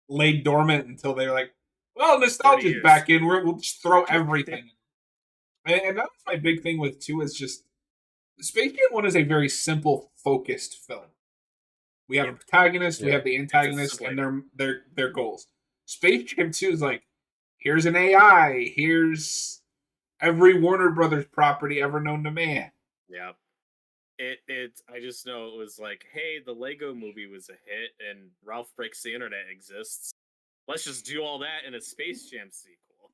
laid dormant until they were like, well, nostalgia's back in. We'll just throw everything. And that was my big thing with 2 is just Space Jam 1 is a very simple, focused film. We have a protagonist, we Yeah. have the It's a antagonist, simple and idea. their goals. Space Jam 2 is like, here's an AI, here's every Warner Brothers property ever known to man. Yeah. It I just know it was like, hey, the Lego movie was a hit and Ralph Breaks the Internet exists. Let's just do all that in a Space Jam sequel.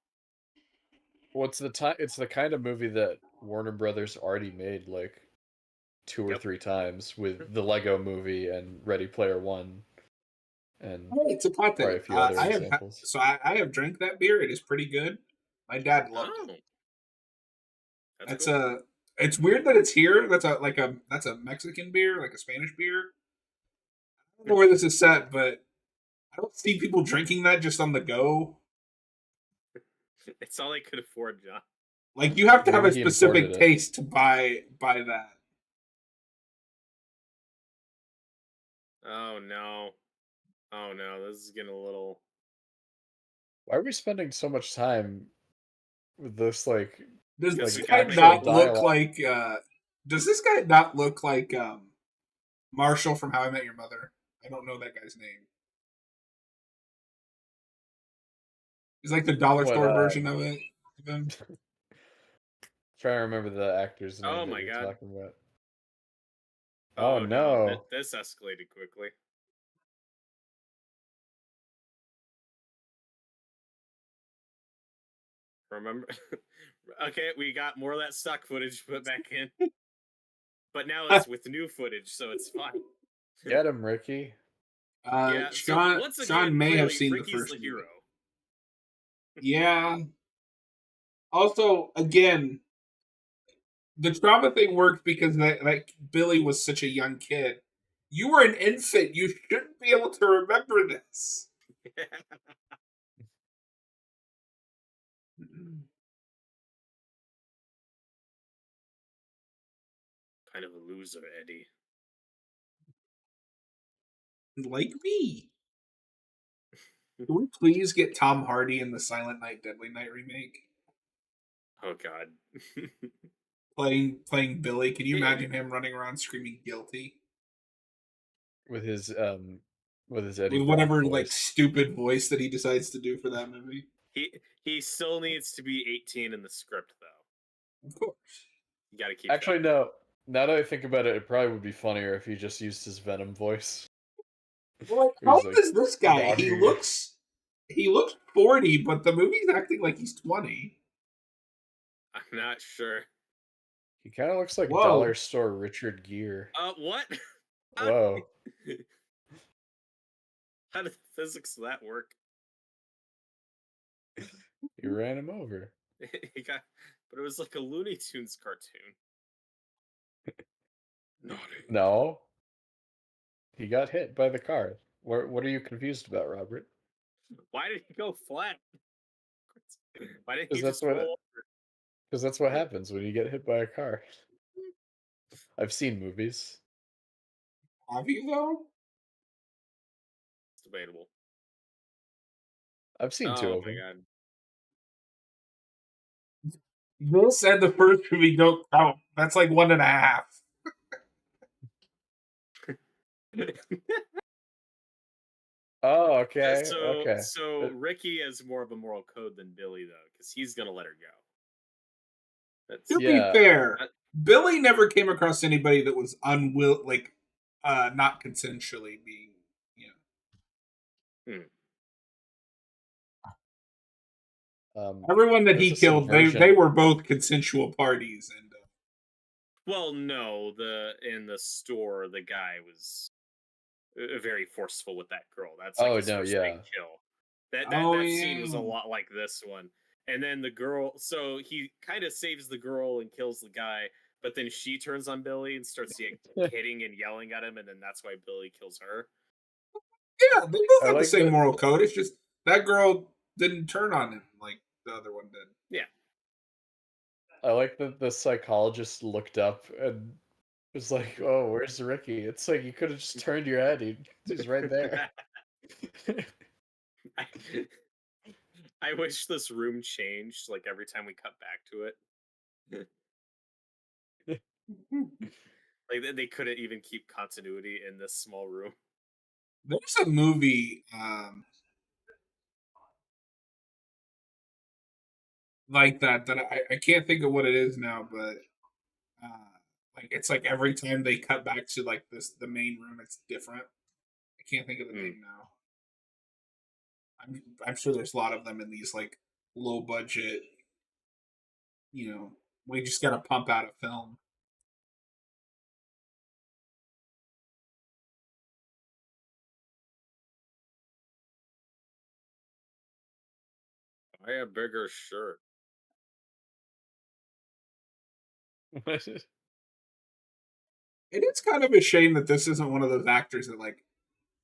Well, it's the kind of movie that Warner Brothers already made like 2 or Yep. 3 times with the Lego movie and Ready Player One and Hey, probably Tecate. a few other I have examples. I have drank that beer. It is pretty good. My dad loved Oh, it. that's That's cool. a. It's weird that it's here. That's a Mexican beer, like a Spanish beer. I don't know where this is set, but I don't see people drinking that just on the go. It's all they could afford, John. Like you have to have Maybe a he imported specific it. taste to buy that. Oh no. Oh no, this is getting a little. Why are we spending so much time with this Does Because this we like gotta guy make a actual not point. look dialogue? like? Does this guy not look like Marshall from How I Met Your Mother? I don't know that guy's name. He's like the dollar What store version of him. trying to remember the actor's name Oh that my you're god. talking about. Oh Oh no, no. this escalated quickly. Remember? Okay, we got more of that stock footage put back in, but now it's with new footage, so it's fine. Get him, Ricky. Yeah. So Sean once Sean again, may have clearly seen the Ricky's the first movie. hero. Yeah. Also, again, the trauma thing worked because that Billy was such a young kid. You were an infant. You shouldn't be able to remember this. Kind of a loser, Eddie. Like me. Can we please get Tom Hardy in the Silent Night, Deadly Night remake? Oh god. Playing Billy. Can you he, imagine him running around screaming guilty? With his Eddie With Brock whatever like voice. stupid voice that he decides to do for that movie. he still needs to be 18 in the script though. Of course. You got to keep Actually, that. no. Now that I think about it, it probably would be funnier if he just used his Venom voice. Well, like, It how was old like, is this guy? dog. He looks 40, but the movie's acting like he's 20. I'm not sure. He kind of looks like Whoa. dollar store Richard Gere. What? Whoa. How did the physics of that work? He ran him over. He got, but it was like a Looney Tunes cartoon. Naughty. No. He got hit by the car. What are you confused about, Robert? Why did he go flat? Why didn't he Because just roll? that's what happens when you get hit by a car. I've seen movies. Have you though? It's debatable. I've seen 2 Oh of my them. god. This and the first movie don't count. That's like 1.5. Oh, okay, so okay. so Ricky has more of a moral code than Billy though, because he's gonna let her go. That's To be Yeah. fair, Billy never came across anybody that was not consensually being, hmm. everyone that There's he a killed, they subversion. were both consensual parties, and Well, no, in the store the guy was very forceful with that girl. That's like Oh his no, first big yeah. kill. That that oh that scene was a yeah, lot like this one. And then the girl, so he kind of saves the girl and kills the guy, but then she turns on Billy and starts hitting and yelling at him, and then that's why Billy kills her. yeah, they both I have the like same that. moral code. It's just that girl didn't turn on him like the other one did. Yeah. I like that the psychologist looked up and was like, "Oh, where's Ricky?" It's like you could have just turned your head. He's right there. I, I wish this room changed like every time we cut back to it. Like they couldn't even keep continuity in this small room. There's a movie like that I can't think of what it is now, but like it's like every time they cut back to like the main room, it's different. I can't think of the Hmm. name now. I'm sure there's a lot of them in these like low budget. We just gotta pump out a film. I have bigger shirt. It is kind of a shame that this isn't one of those actors that like,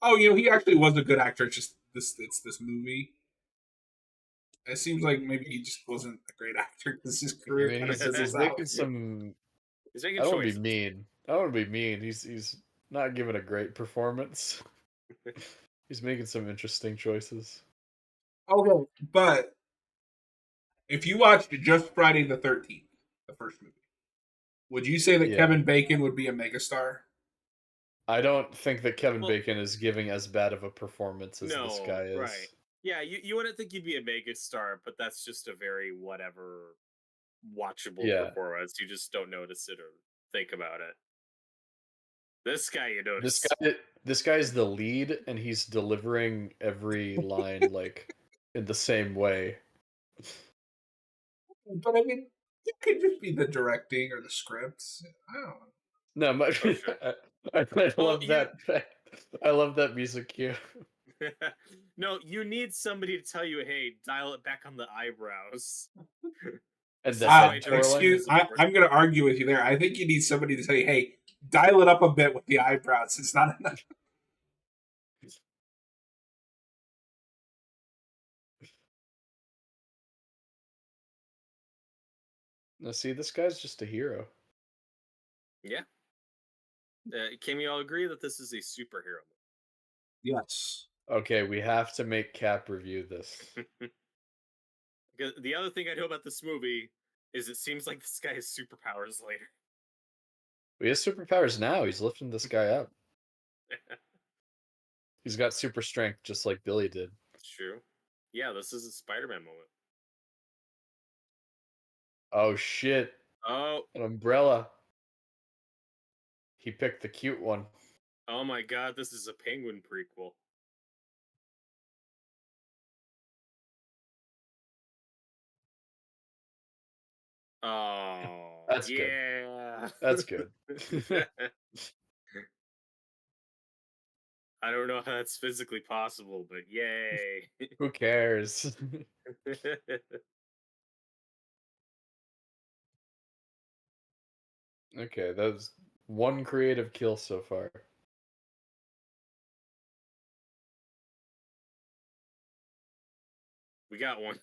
oh, he actually was a good actor. It's this movie. It seems like maybe he just wasn't a great actor because his I career mean, kind of he's fizzles out. making some. He's I making don't want to be choices. mean. I don't want to be mean. He's not giving a great performance. He's making some interesting choices. Okay, but if you watched just Friday the 13th, the first movie, would you say that Yeah. Kevin Bacon would be a megastar? I don't think that Kevin Well, Bacon is giving as bad of a performance as this no, guy right. is. Yeah, you wouldn't think he'd be a mega star, but that's just a very whatever watchable Yeah. performance. You just don't notice it or think about it. This guy you This notice. guy this guy's the lead and he's delivering every line like in the same way. But I mean, it could just be the directing or the scripts. I don't know. No, my, Oh sure. I Well, love you that. I love that music cue. no, you need somebody to tell you, hey, dial it back on the eyebrows. And This is the why head directing twirling. is important. I'm going to argue with you there. I think you need somebody to say, "Hey, dial it up a bit with the eyebrows." It's not enough. Now, see, this guy's just a hero. Yeah. Can we all agree that this is a superhero Yes. Okay, we have to make Cap review this. movie? Because the other thing I know about this movie is it seems like this guy has superpowers later. He has superpowers now. He's lifting this guy up. He's got super strength, just like Billy did. It's true. Yeah, this is a Spider-Man moment. Oh shit! Oh, An umbrella. He picked the cute one. oh my God, this is a Penguin prequel. Oh, That's good. yeah. That's good. I don't know how that's physically possible, but yay. Who cares? Okay, that was one creative kill so far. We got one.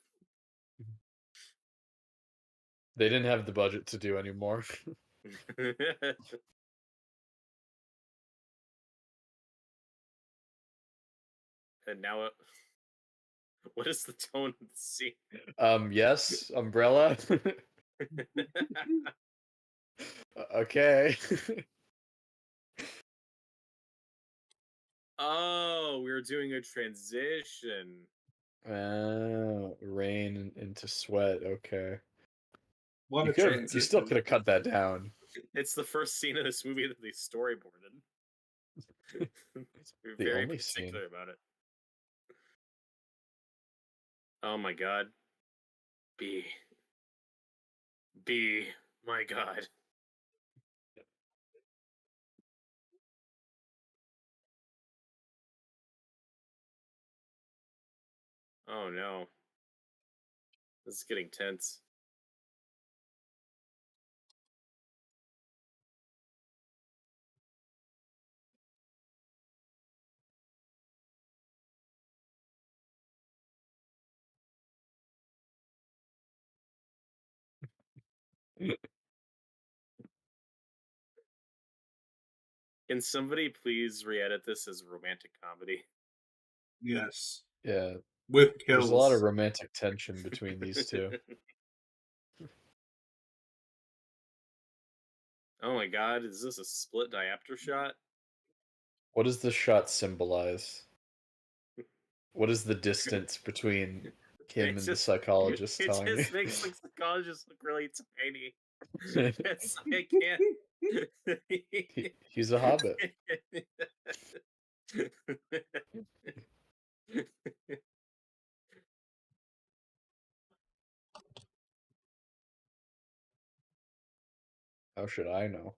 They didn't have the budget to do anymore. And now, what is the tone of the scene? Yes, umbrella. Okay. Oh, we were doing a transition. Rain into sweat. Okay. What a You still transition. could have cut that down. It's the first scene of this movie that they storyboarded. We're The very only scene. particular about it. Oh my God. B. B. My God. Oh no. This is getting tense. Can somebody please re-edit this as a romantic comedy? Yes. Yeah, With there's a lot of kills. romantic tension between these two. Oh my god, is this a split diopter shot? What does the shot symbolize? What is the distance between him and the psychologist It telling just you? makes the psychologist look really tiny. It's like I can't. He's a hobbit. How should I know?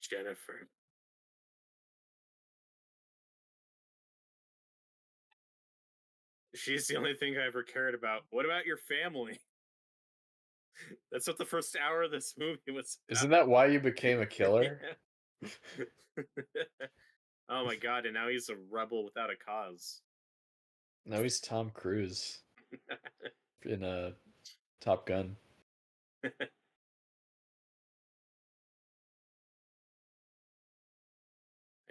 Jennifer. She's the only thing I ever cared about. What about your family? That's what the first hour of this movie was about. Isn't that why you became a killer? Oh my god, and now he's a rebel without a cause. No, he's Tom Cruise in a Top Gun.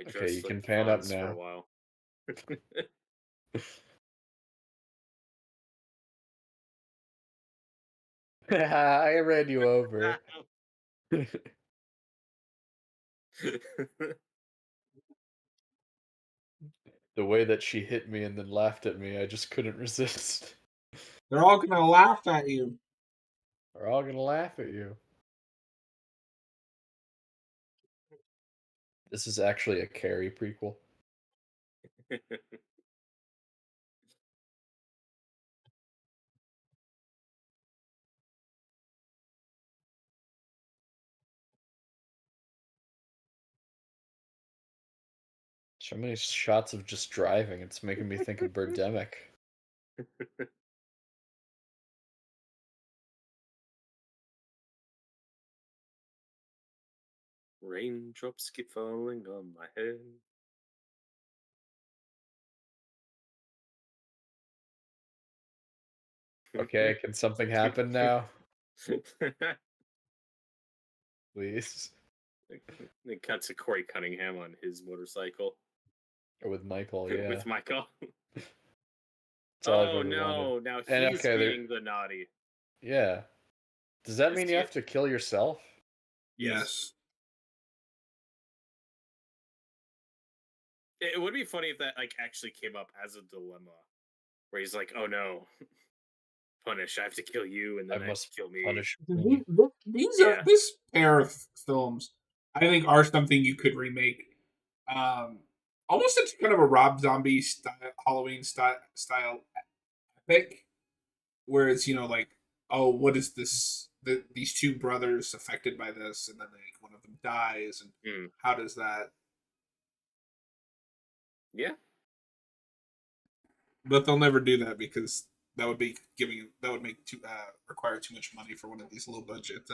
Okay, you can pan up now. For a while. I ran you over. The way that she hit me and then laughed at me, I just couldn't resist. They're all gonna laugh at you. We're all gonna laugh at you. This is actually a Carrie prequel. So many shots of just driving. It's making me think of Birdemic. Raindrops keep falling on my head. Okay, can something happen now? Please. It cuts to Corey Cunningham on his motorcycle. Or with Michael, yeah. With Michael. That's all I've Oh ever no, wanted. now And he's okay, being the naughty. Yeah. Does that mean you have to kill yourself? Yes. It would be funny if that like actually came up as a dilemma, where he's like, "Oh no, punish! I have to kill you, and then I must kill me." Punish These, me. this pair of films, I think, are something you could remake. Almost into kind of a Rob Zombie style, Halloween style epic, where it's like, oh, what is this? These two brothers affected by this, and then like one of them dies, and how does that? Yeah, but they'll never do that because that would make require too much money for one of these low budget.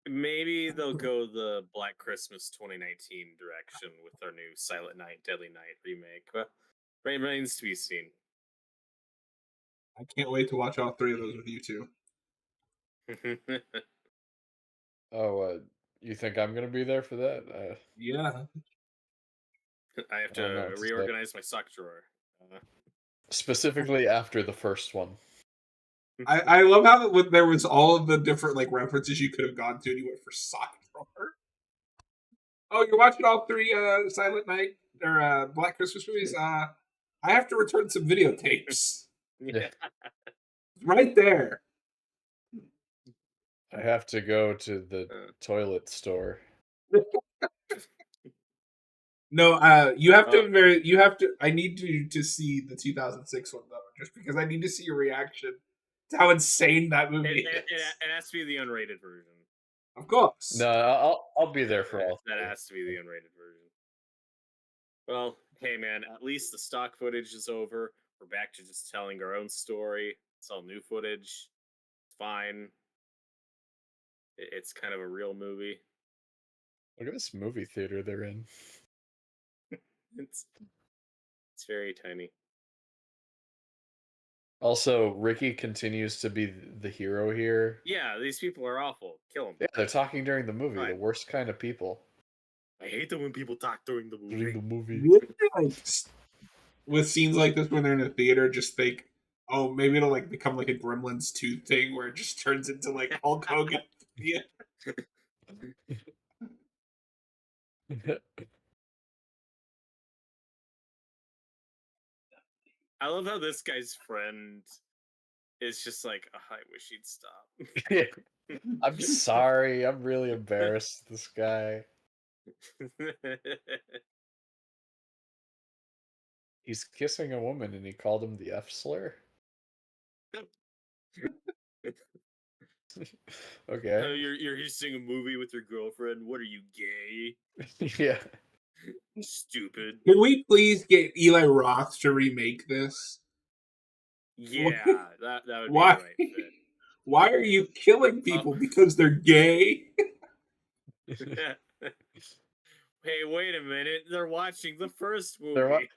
Maybe they'll go the Black Christmas 2019 direction with their new Silent Night, Deadly Night remake. But remains to be seen. I can't wait to watch all three of those with you two. Oh, you think I'm gonna be there for that? Yeah. I have to reorganize my sock drawer. Specifically after the first one. I love how there was all of the different like references you could have gone to, and you went for sock drawer. Oh, you're watching all three Silent Night or Black Christmas movies? I have to return some videotapes. Yeah. Right there. I have to go to the toilet store. No, you have to. I need to see the 2006 one though, just because I need to see your reaction to how insane that movie is. It has to be the unrated version. Of course. No, I'll be there for all. That has to be the unrated version. Well, hey man, at least the stock footage is over. We're back to just telling our own story. It's all new footage. It's fine. It's kind of a real movie. Look at this movie theater they're in. It's very tiny. Also, Ricky continues to be the hero here. Yeah, these people are awful. Kill them. Yeah, they're talking during the movie. Fine. The worst kind of people. I hate it when people talk during the movie. During the movie. Yes. with scenes like this when they're in a theater, just think, oh, maybe it'll like become like a Gremlins 2 thing where it just turns into like Hulk Hogan. Yeah. I love how this guy's friend is just like, oh, I wish he'd stop. I'm sorry. I'm really embarrassed. This guy. He's kissing a woman and he called him the F slur. Okay. You're seeing a movie with your girlfriend. What are you, gay? Yeah. Stupid. Can we please get Eli Roth to remake this? Yeah, that would be Why? the right fit. Why are you killing people because they're gay? Hey, wait a minute. They're watching the first They're movie.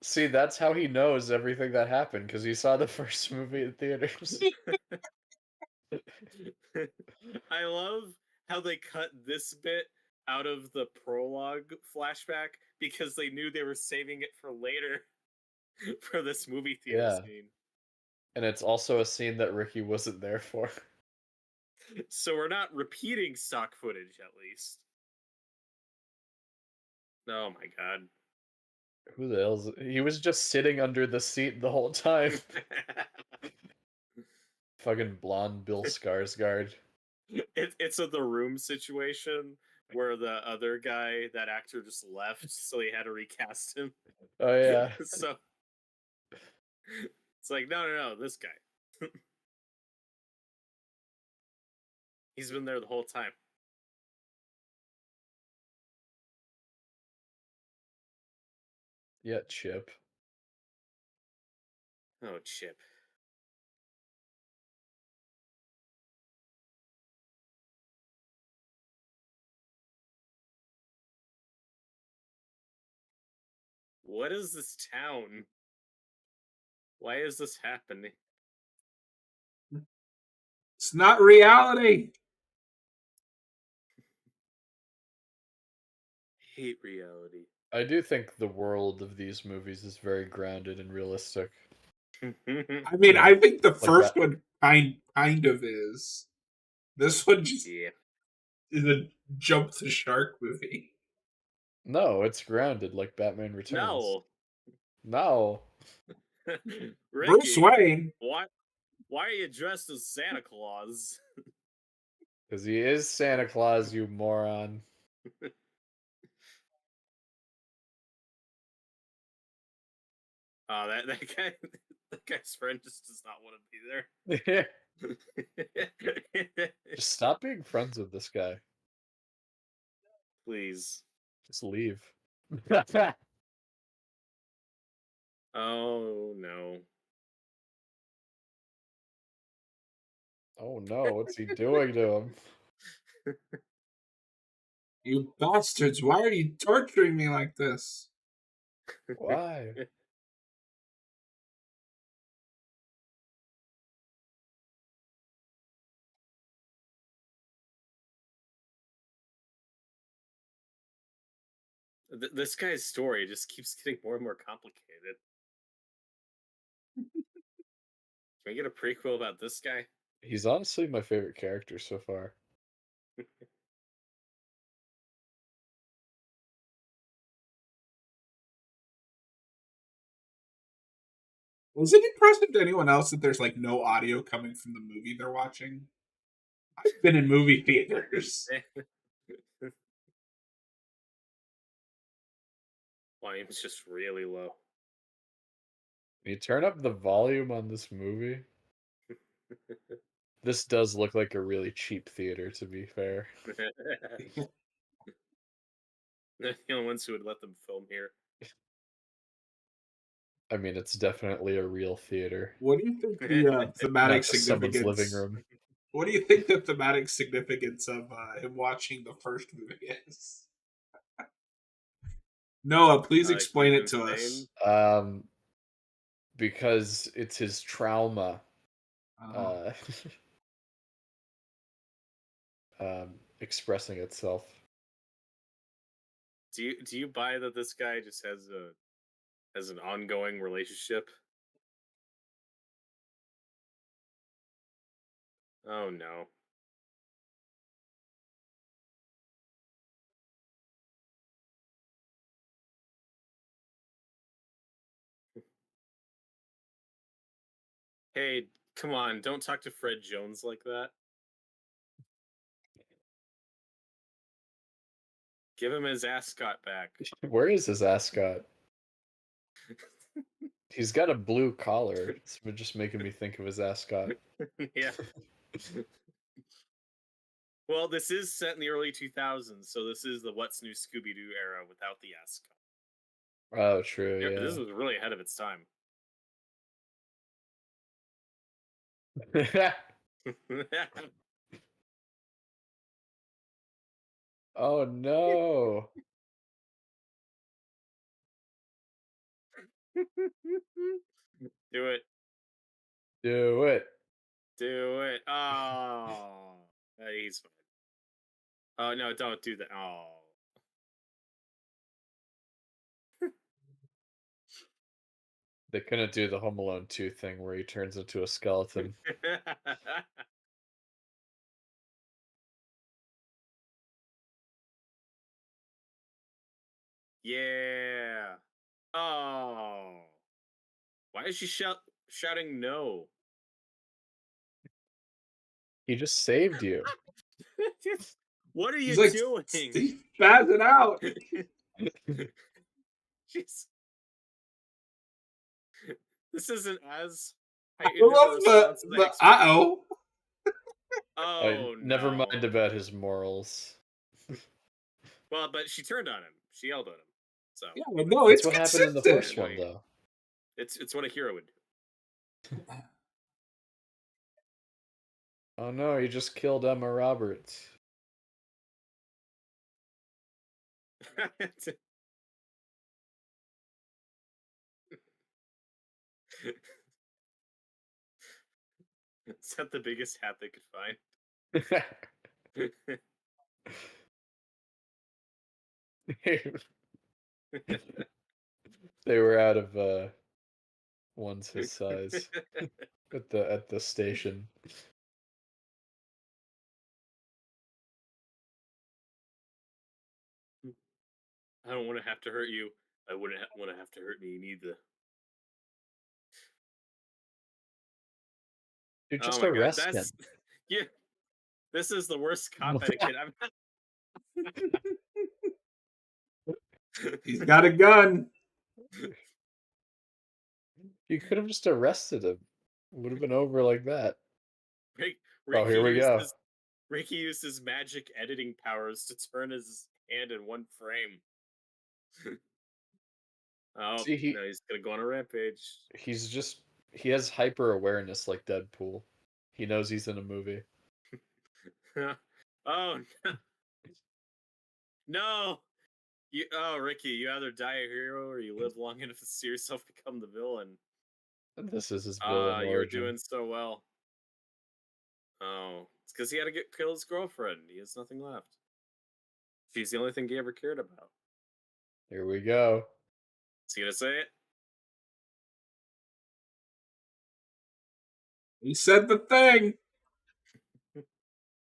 See, that's how he knows everything that happened because he saw the first movie in theaters. I love how they cut this bit out of the prologue flashback because they knew they were saving it for later for this movie theater Yeah. scene. And it's also a scene that Ricky wasn't there for. So we're not repeating stock footage, at least. Oh my god. Who the hell's he was just sitting under the seat the whole time. Fucking blonde Bill Skarsgård. It's a The Room situation where the other guy, that actor, just left, so they had to recast him. Oh yeah. So it's like, no, this guy. He's been there the whole time. Yeah, Chip. Oh, Chip. What is this town? Why is this happening? It's not reality. Hate reality. I do think the world of these movies is very grounded and realistic. I mean, Yeah, I think the like first that. one kind of is. This one just Yeah. is a jump the shark movie. No, it's grounded like Batman Returns. No. No. Bruce Ricky, Wayne. why are you dressed as Santa Claus? Because he is Santa Claus, you moron. Oh, that guy, that guy's friend just does not want to be there. Just stop being friends with this guy. Please. Just leave. Oh no. Oh no, what's he doing to him? You bastards, why are you torturing me like this? Why? This guy's story just keeps getting more and more complicated. Can we get a prequel about this guy? He's honestly my favorite character so far. Was it impressive to anyone else that there's like no audio coming from the movie they're watching? I've been in movie theaters. Volume's just really low. Can you turn up the volume on this movie? This does look like a really cheap theater, to be fair. They're the only ones who would let them film here. I mean, it's definitely a real theater, What do you think the thematic not just someone's living significance? room. What do you think the thematic significance of him watching the first movie is? Noah, please explain it He's to insane. us. Because it's his trauma. Uh, Expressing itself. Do you buy that this guy just has a as an ongoing relationship. Oh no. Hey, come on, don't talk to Fred Jones like that. Give him his ascot back. Where is his ascot? He's got a blue collar. It's just making me think of his ascot. Yeah. Well, this is set in the early 2000s, so this is the What's New Scooby Doo era without the ascot. Oh, true. Yeah, Yeah. this was really ahead of its time. Oh no! Do it. Do it. Do it. Oh, he's fine. Oh no, don't do that. Oh. They couldn't do the Home Alone 2 thing where he turns into a skeleton. Yeah. Oh. Why is she shouting no? He just saved you. What are He's you like, doing? Steve, spazzing out. Jeez. This isn't as I heightened of a love response as I the expected. uh-oh. Oh Never no. mind about his morals. Well, but she turned on him. She yelled at him. So Yeah, no, That's it's what happened in the consistent. first one, though. it's what a hero would do. Oh no, he just killed Emma Roberts. Is that the biggest hat they could find? They were out of ones his size at the station. I don't want to have to hurt you. I wouldn't want to have to hurt me neither. Dude, Oh just my god, arrest him. that's yeah. This is the worst cop etiquette I've. He's got a gun. You could have just arrested him. It would have been over like that. Oh, Ricky here we used go. his Ricky used his magic editing powers to turn his hand in one frame. Oh See, no, he's gonna go on a rampage. he has hyper awareness like Deadpool. He knows he's in a movie. Oh no. No! Ricky, you either die a hero or you live long enough to see yourself become the villain. And this is his villain You're origin. doing so well. Oh, it's because he had to kill his girlfriend. He has nothing left. She's the only thing he ever cared about. Here we go. Is he gonna say it? He said the thing.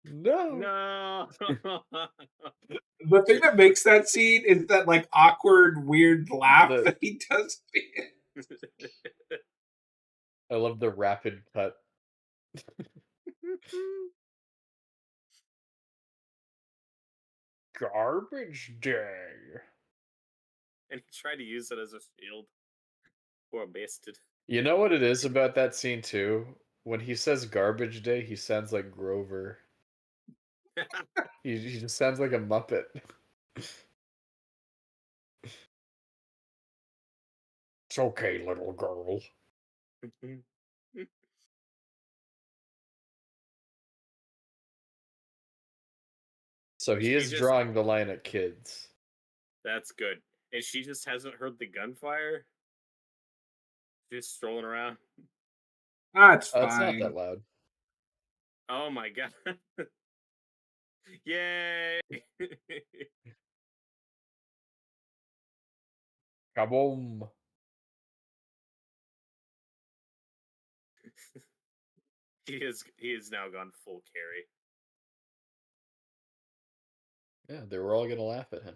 No. No. The thing that makes that scene is that like awkward, weird laugh that he does. I love the rapid cut. Garbage day. And he tried to use it as a shield. Poor bastard. You know what it is about that scene too? When he says garbage day, he sounds like Grover. He just sounds like a Muppet. It's okay, little girl. So he is drawing the line at kids. That's good. And she just hasn't heard the gunfire? Just strolling around. That's fine. It's not that loud. Oh my god. Yay! Kaboom. He has now gone full carry. Yeah, they were all gonna laugh at him.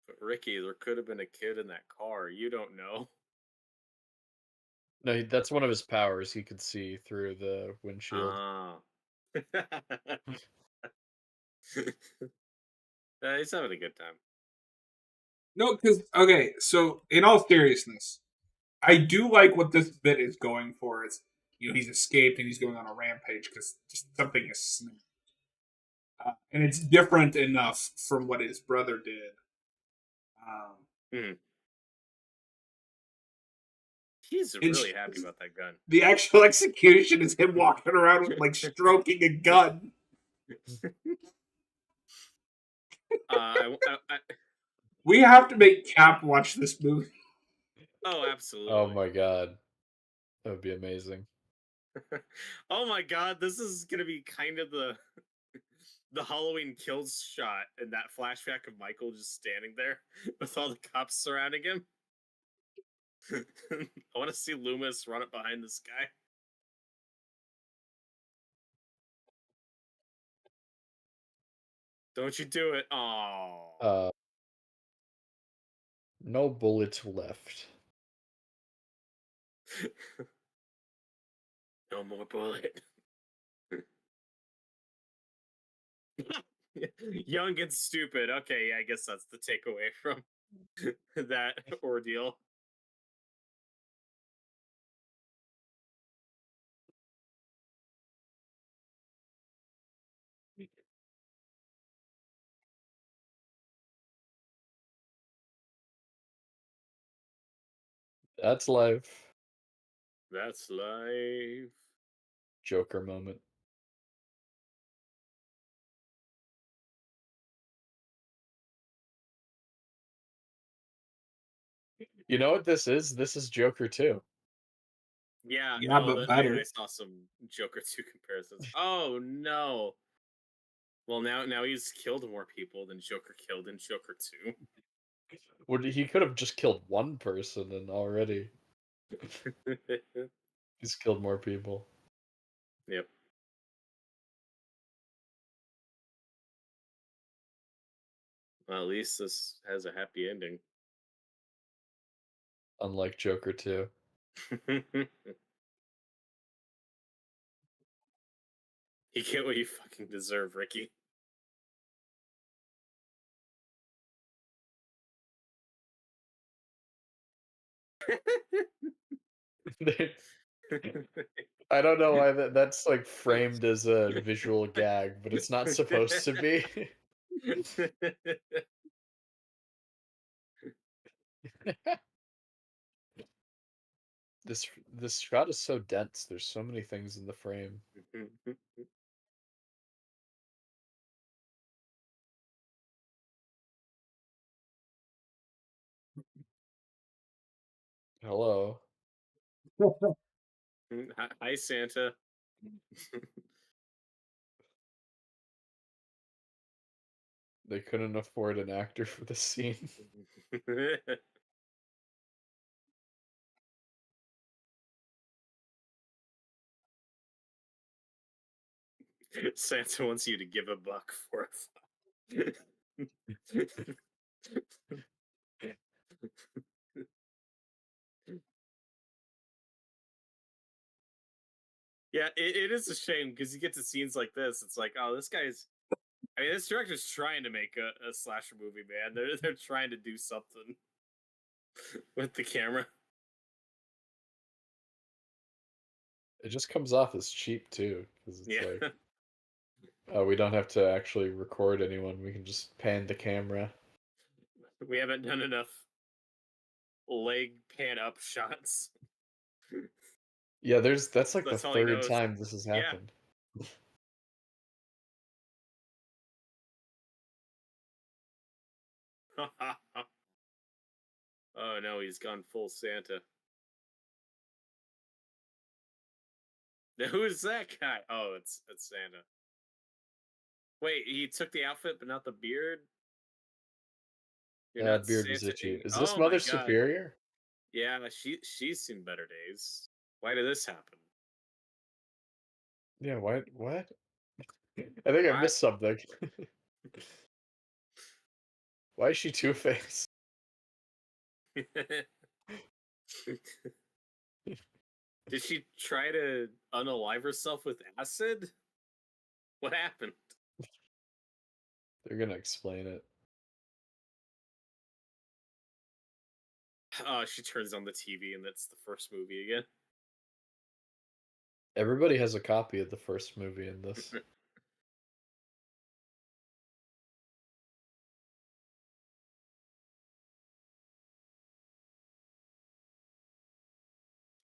But Ricky, there could have been a kid in that car. You don't know. No, that's one of his powers. He could see through the windshield. Ah. He's having a good time. No, because okay, so in all seriousness, I do like what this bit is going for. It's he's escaped and he's going on a rampage because just something is snapped, and it's different enough from what his brother did. Hmm. He's And really happy about that gun. the actual execution is him walking around with like stroking a gun. I, We have to make Cap watch this movie. oh, absolutely. Oh my god, that would be amazing. Oh my god, this is gonna be kind of the Halloween Kills shot and that flashback of Michael just standing there with all the cops surrounding him. I want to see Loomis run up behind this guy. Don't you do it. Oh. No bullets left. No more bullet. Young and stupid. Okay, yeah, I guess that's the takeaway from that ordeal. That's life. That's life. Joker moment. You know what this is? This is Joker 2. Yeah, Yeah, no, but better. I saw some Joker 2 comparisons. Oh no. Well, now he's killed more people than Joker killed in Joker 2. He could have just killed one person and already he's killed more people. Yep. Well, at least this has a happy ending. Unlike Joker 2. You get what you fucking deserve, Ricky. I don't know why that's like framed as a visual gag, but it's not supposed to be. This shot is so dense. There's so many things in the frame. Hello. Hi, Santa. They couldn't afford an actor for the scene. Santa wants you to give $1 for it. Yeah, it is a shame because you get to scenes like this. It's like, oh, this guy's. I mean, this director's trying to make a slasher movie, man. They're trying to do something with the camera. It just comes off as cheap too, because it's Yeah, like, oh, we don't have to actually record anyone. We can just pan the camera. we haven't done enough leg pan up shots. Yeah, that's like the That's all he third knows. time this has Yeah. happened. Oh no, he's gone full Santa. Now, who is that guy? Oh, it's Santa. Wait, he took the outfit but not the beard? You're not Beard is Santa. itchy. Is this Oh my Mother god. Superior? Yeah, she's seen better days. Why did this happen? Yeah, what? I think I Why? missed something. Why is she Two-Face? Did she try to unalive herself with acid? What happened? They're gonna explain it. Oh, she turns on the TV and that's the first movie again. Everybody has a copy of the first movie in this.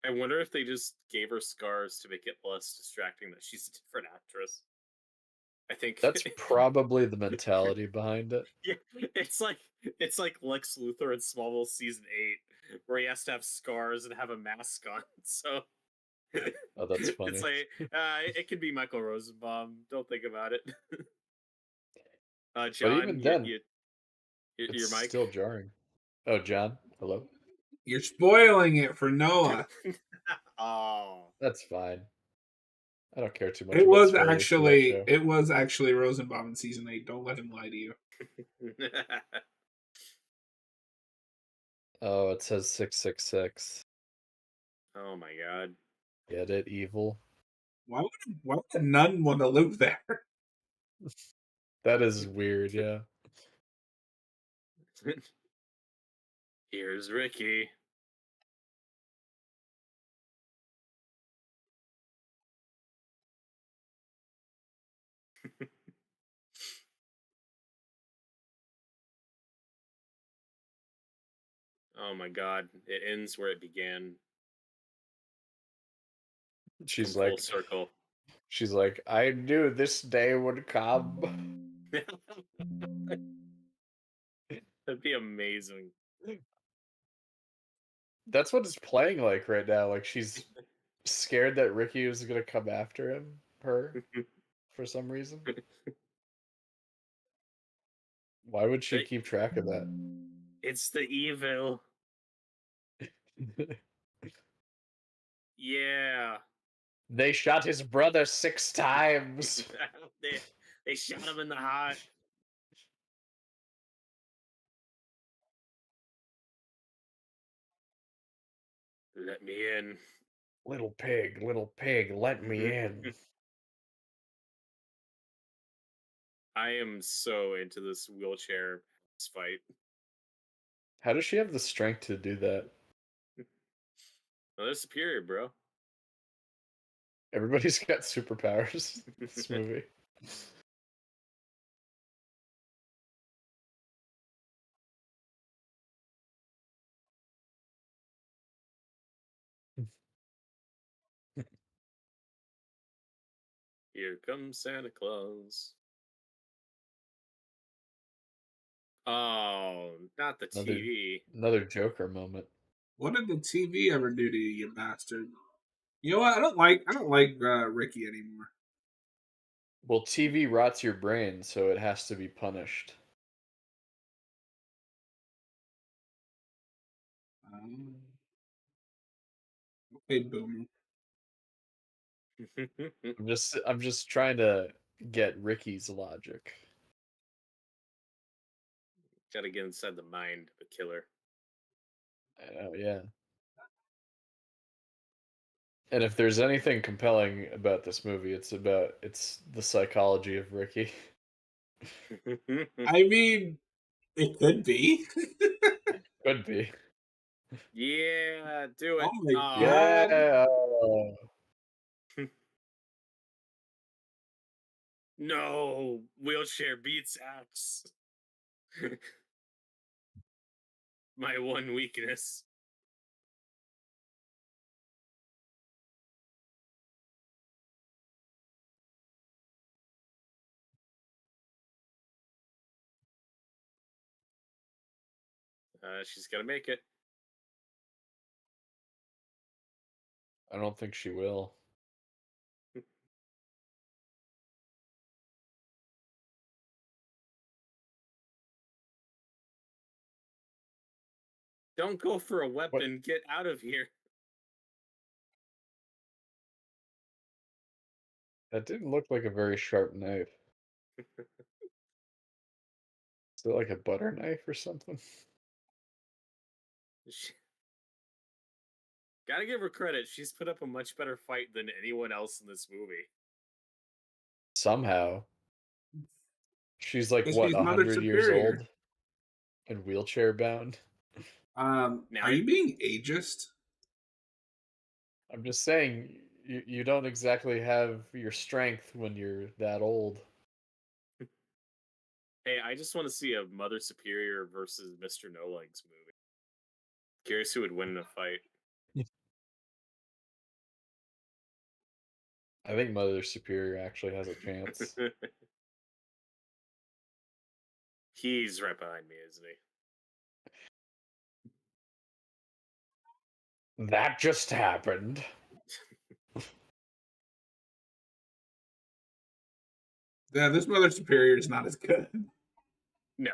I wonder if they just gave her scars to make it less distracting that she's a different actress. I think That's probably the mentality behind it. yeah, it's like Lex Luthor in Smallville season 8, where he has to have scars and have a mask on. So Oh, that's funny. it's like it could be Michael Rosenbaum. Don't think about it. But John, even then, your it's mic. still jarring. Oh, John, hello? You're spoiling it for Noah. Oh, That's fine. I don't care too much about spoilers for that show. It was actually Rosenbaum in season 8. Don't let him lie to you. Oh, it says 666. oh my god. Get it, evil? Why would a nun want to live there? That is weird, yeah. Here's Ricky. Oh my god. It ends where it began. She's Full like, circle. I knew this day would come. That'd be amazing. That's what it's playing like right now. Like she's scared that Ricky is gonna come after her, for some reason. Why would she keep track of that? It's the evil. Yeah. They shot his brother 6 times. they shot him in the heart. Let me in. Little pig, let me in. I am so into this wheelchair fight. How does she have the strength to do that? Well, they're superior, bro. Everybody's got superpowers in this movie. Here comes Santa Claus. Oh, not the Another TV. another Joker moment. What did the TV ever do to you, you bastard? You know what? I don't like Ricky anymore. Well, TV rots your brain, so it has to be punished. Um, okay, boomer. I'm just trying to get Ricky's logic. Gotta get inside the mind of a killer. Oh yeah. And if there's anything compelling about this movie, it's the psychology of Ricky. I mean, it could be. Could be. yeah, do it. Oh my Oh. god. Yeah. No, wheelchair beats axe. My one weakness. She's gonna make it. I don't think she will. Don't go for a weapon. What? Get out of here. That didn't look like a very sharp knife. Is it like a butter knife or something? Gotta give her credit. She's put up a much better fight than anyone else in this movie. Somehow. She's like, Because what, she's Mother 100 years Superior. old? And wheelchair bound? Are you being ageist? I'm just saying, you don't exactly have your strength when you're that old. Hey, I just want to see a Mother Superior versus Mr. No Legs movie. Curious who would win in a fight. I think Mother Superior actually has a chance. He's right behind me, isn't he? That just happened. Yeah, this Mother Superior is not as good. No.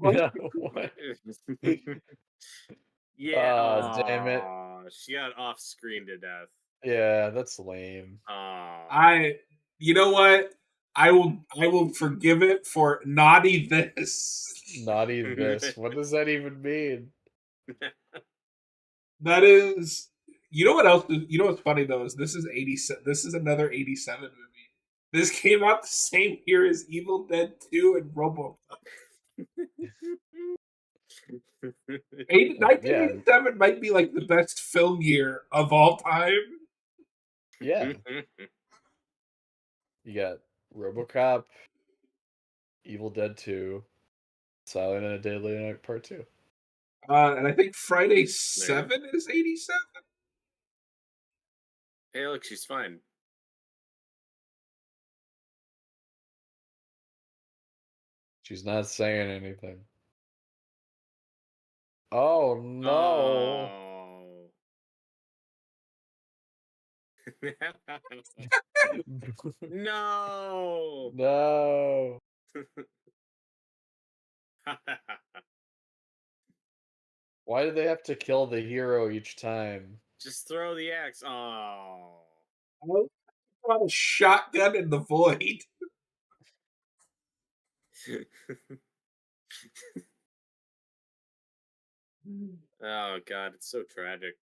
Yeah, what? Yeah. Damn it. She got off screen to death. Yeah, that's lame. You know what? I will forgive it for naughty this. Naughty this. What does that even mean? That is, you know what else? You know what's funny though is this is 87. This is another 87 movie. This came out the same year as Evil Dead 2 and RoboCop. 1987 might be like the best film year of all time. Yeah. You got RoboCop, Evil Dead 2, Silent and a Deadly Night Part 2. And I think Friday 7 is 87. Hey, look, she's fine. She's not saying anything. Oh no. Oh. No. No. Why do they have to kill the hero each time? Just throw the axe. Oh. I got a shotgun in the void. Oh god, it's so tragic.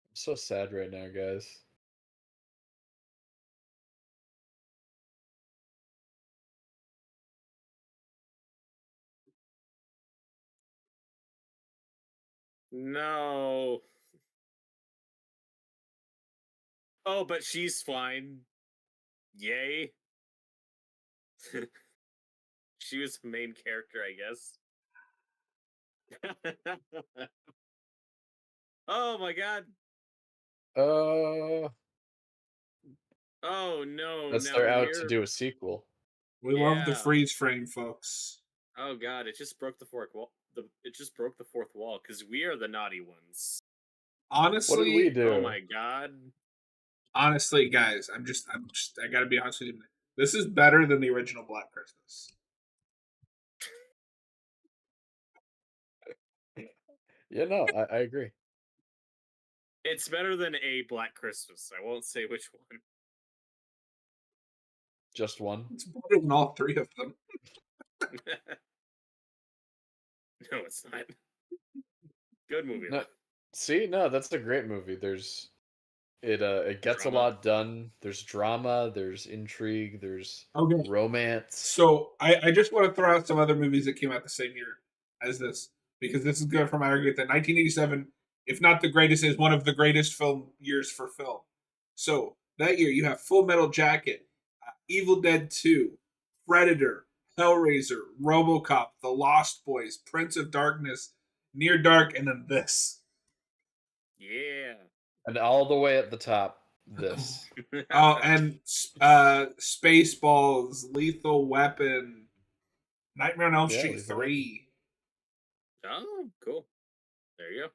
I'm so sad right now, guys. No. Oh, but she's fine. Yay. She was the main character, I guess. Oh my god. Uh, Oh no, That's now they're out to we're do a sequel. We love the freeze frame, folks. Oh god, it just broke the fourth wall. It just broke the fourth wall because we are the naughty ones. Honestly, What did we do? Oh my god. Honestly, guys, I gotta be honest with you. This is better than the original Black Christmas. Yeah, no, I agree. It's better than a Black Christmas. I won't say which one. Just one. It's better than all three of them. No, it's not. Good movie. No, see, no, that's a great movie. It gets Drama. a lot done. There's drama, there's intrigue, there's Okay. romance. So I just want to throw out some other movies that came out the same year as this, because this is good for my argument that 1987, if not the greatest, is one of the greatest film years for film. So that year you have Full Metal Jacket, Evil Dead 2, Predator, Hellraiser, RoboCop, The Lost Boys, Prince of Darkness, Near Dark, and then this. Yeah. And all the way at the top, this. Oh, and Spaceballs, Lethal Weapon, Nightmare on Elm Street 3. Oh, cool. There you go.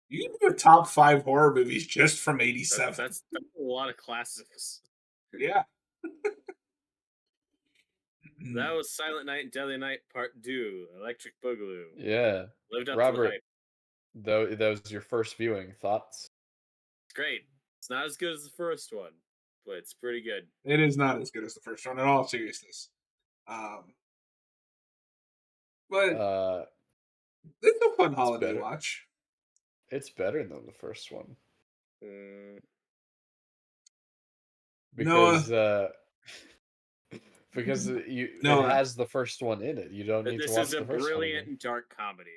You can do a top 5 horror movies just from '87. That's a lot of classics. Yeah. That was Silent Night and Deadly Night Part 2, Electric Boogaloo. Yeah. Lived up to the Robert, hype. that was your first viewing. Thoughts? It's great. It's not as good as the first one, but it's pretty good. It is not as good as the first one in all seriousness. But it's a fun holiday watch. It's better than the first one. Because because it has the first one in it. You don't need to watch the first one. This is a brilliant and dark comedy.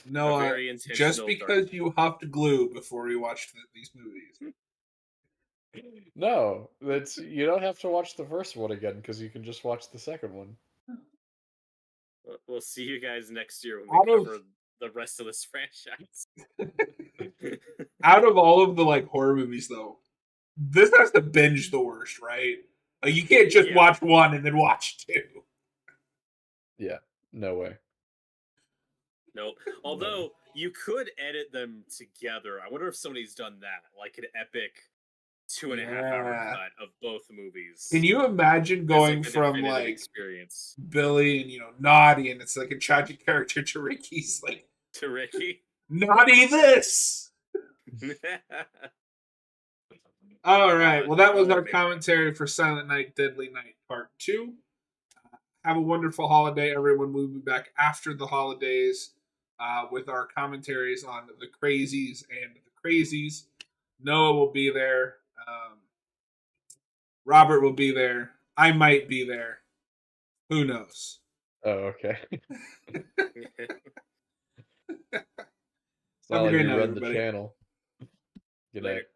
No, just because you hopped glue before we watched these movies. No, you don't have to watch the first one again because you can just watch the second one. We'll see you guys next year when we cover the rest of this franchise. Out of all of the like horror movies, though, this has to binge the worst, right? Like, you can't just watch one and then watch two. Yeah, no way. Nope. Although you could edit them together. I wonder if somebody's done that, like an epic 2.5-hour cut of both movies. Can you imagine going from like experience Billy and Naughty, and it's like a tragic character, to Ricky's like to Ricky? Naughty this. All right. Well, that was our commentary for Silent Night, Deadly Night Part 2. Have a wonderful holiday, everyone. We'll be back after the holidays with our commentaries on the Crazies and the Crazies. Noah will be there. Robert will be there. I might be there. Who knows? Oh, okay. Have a great night, run everybody. the channel. Good night. Later.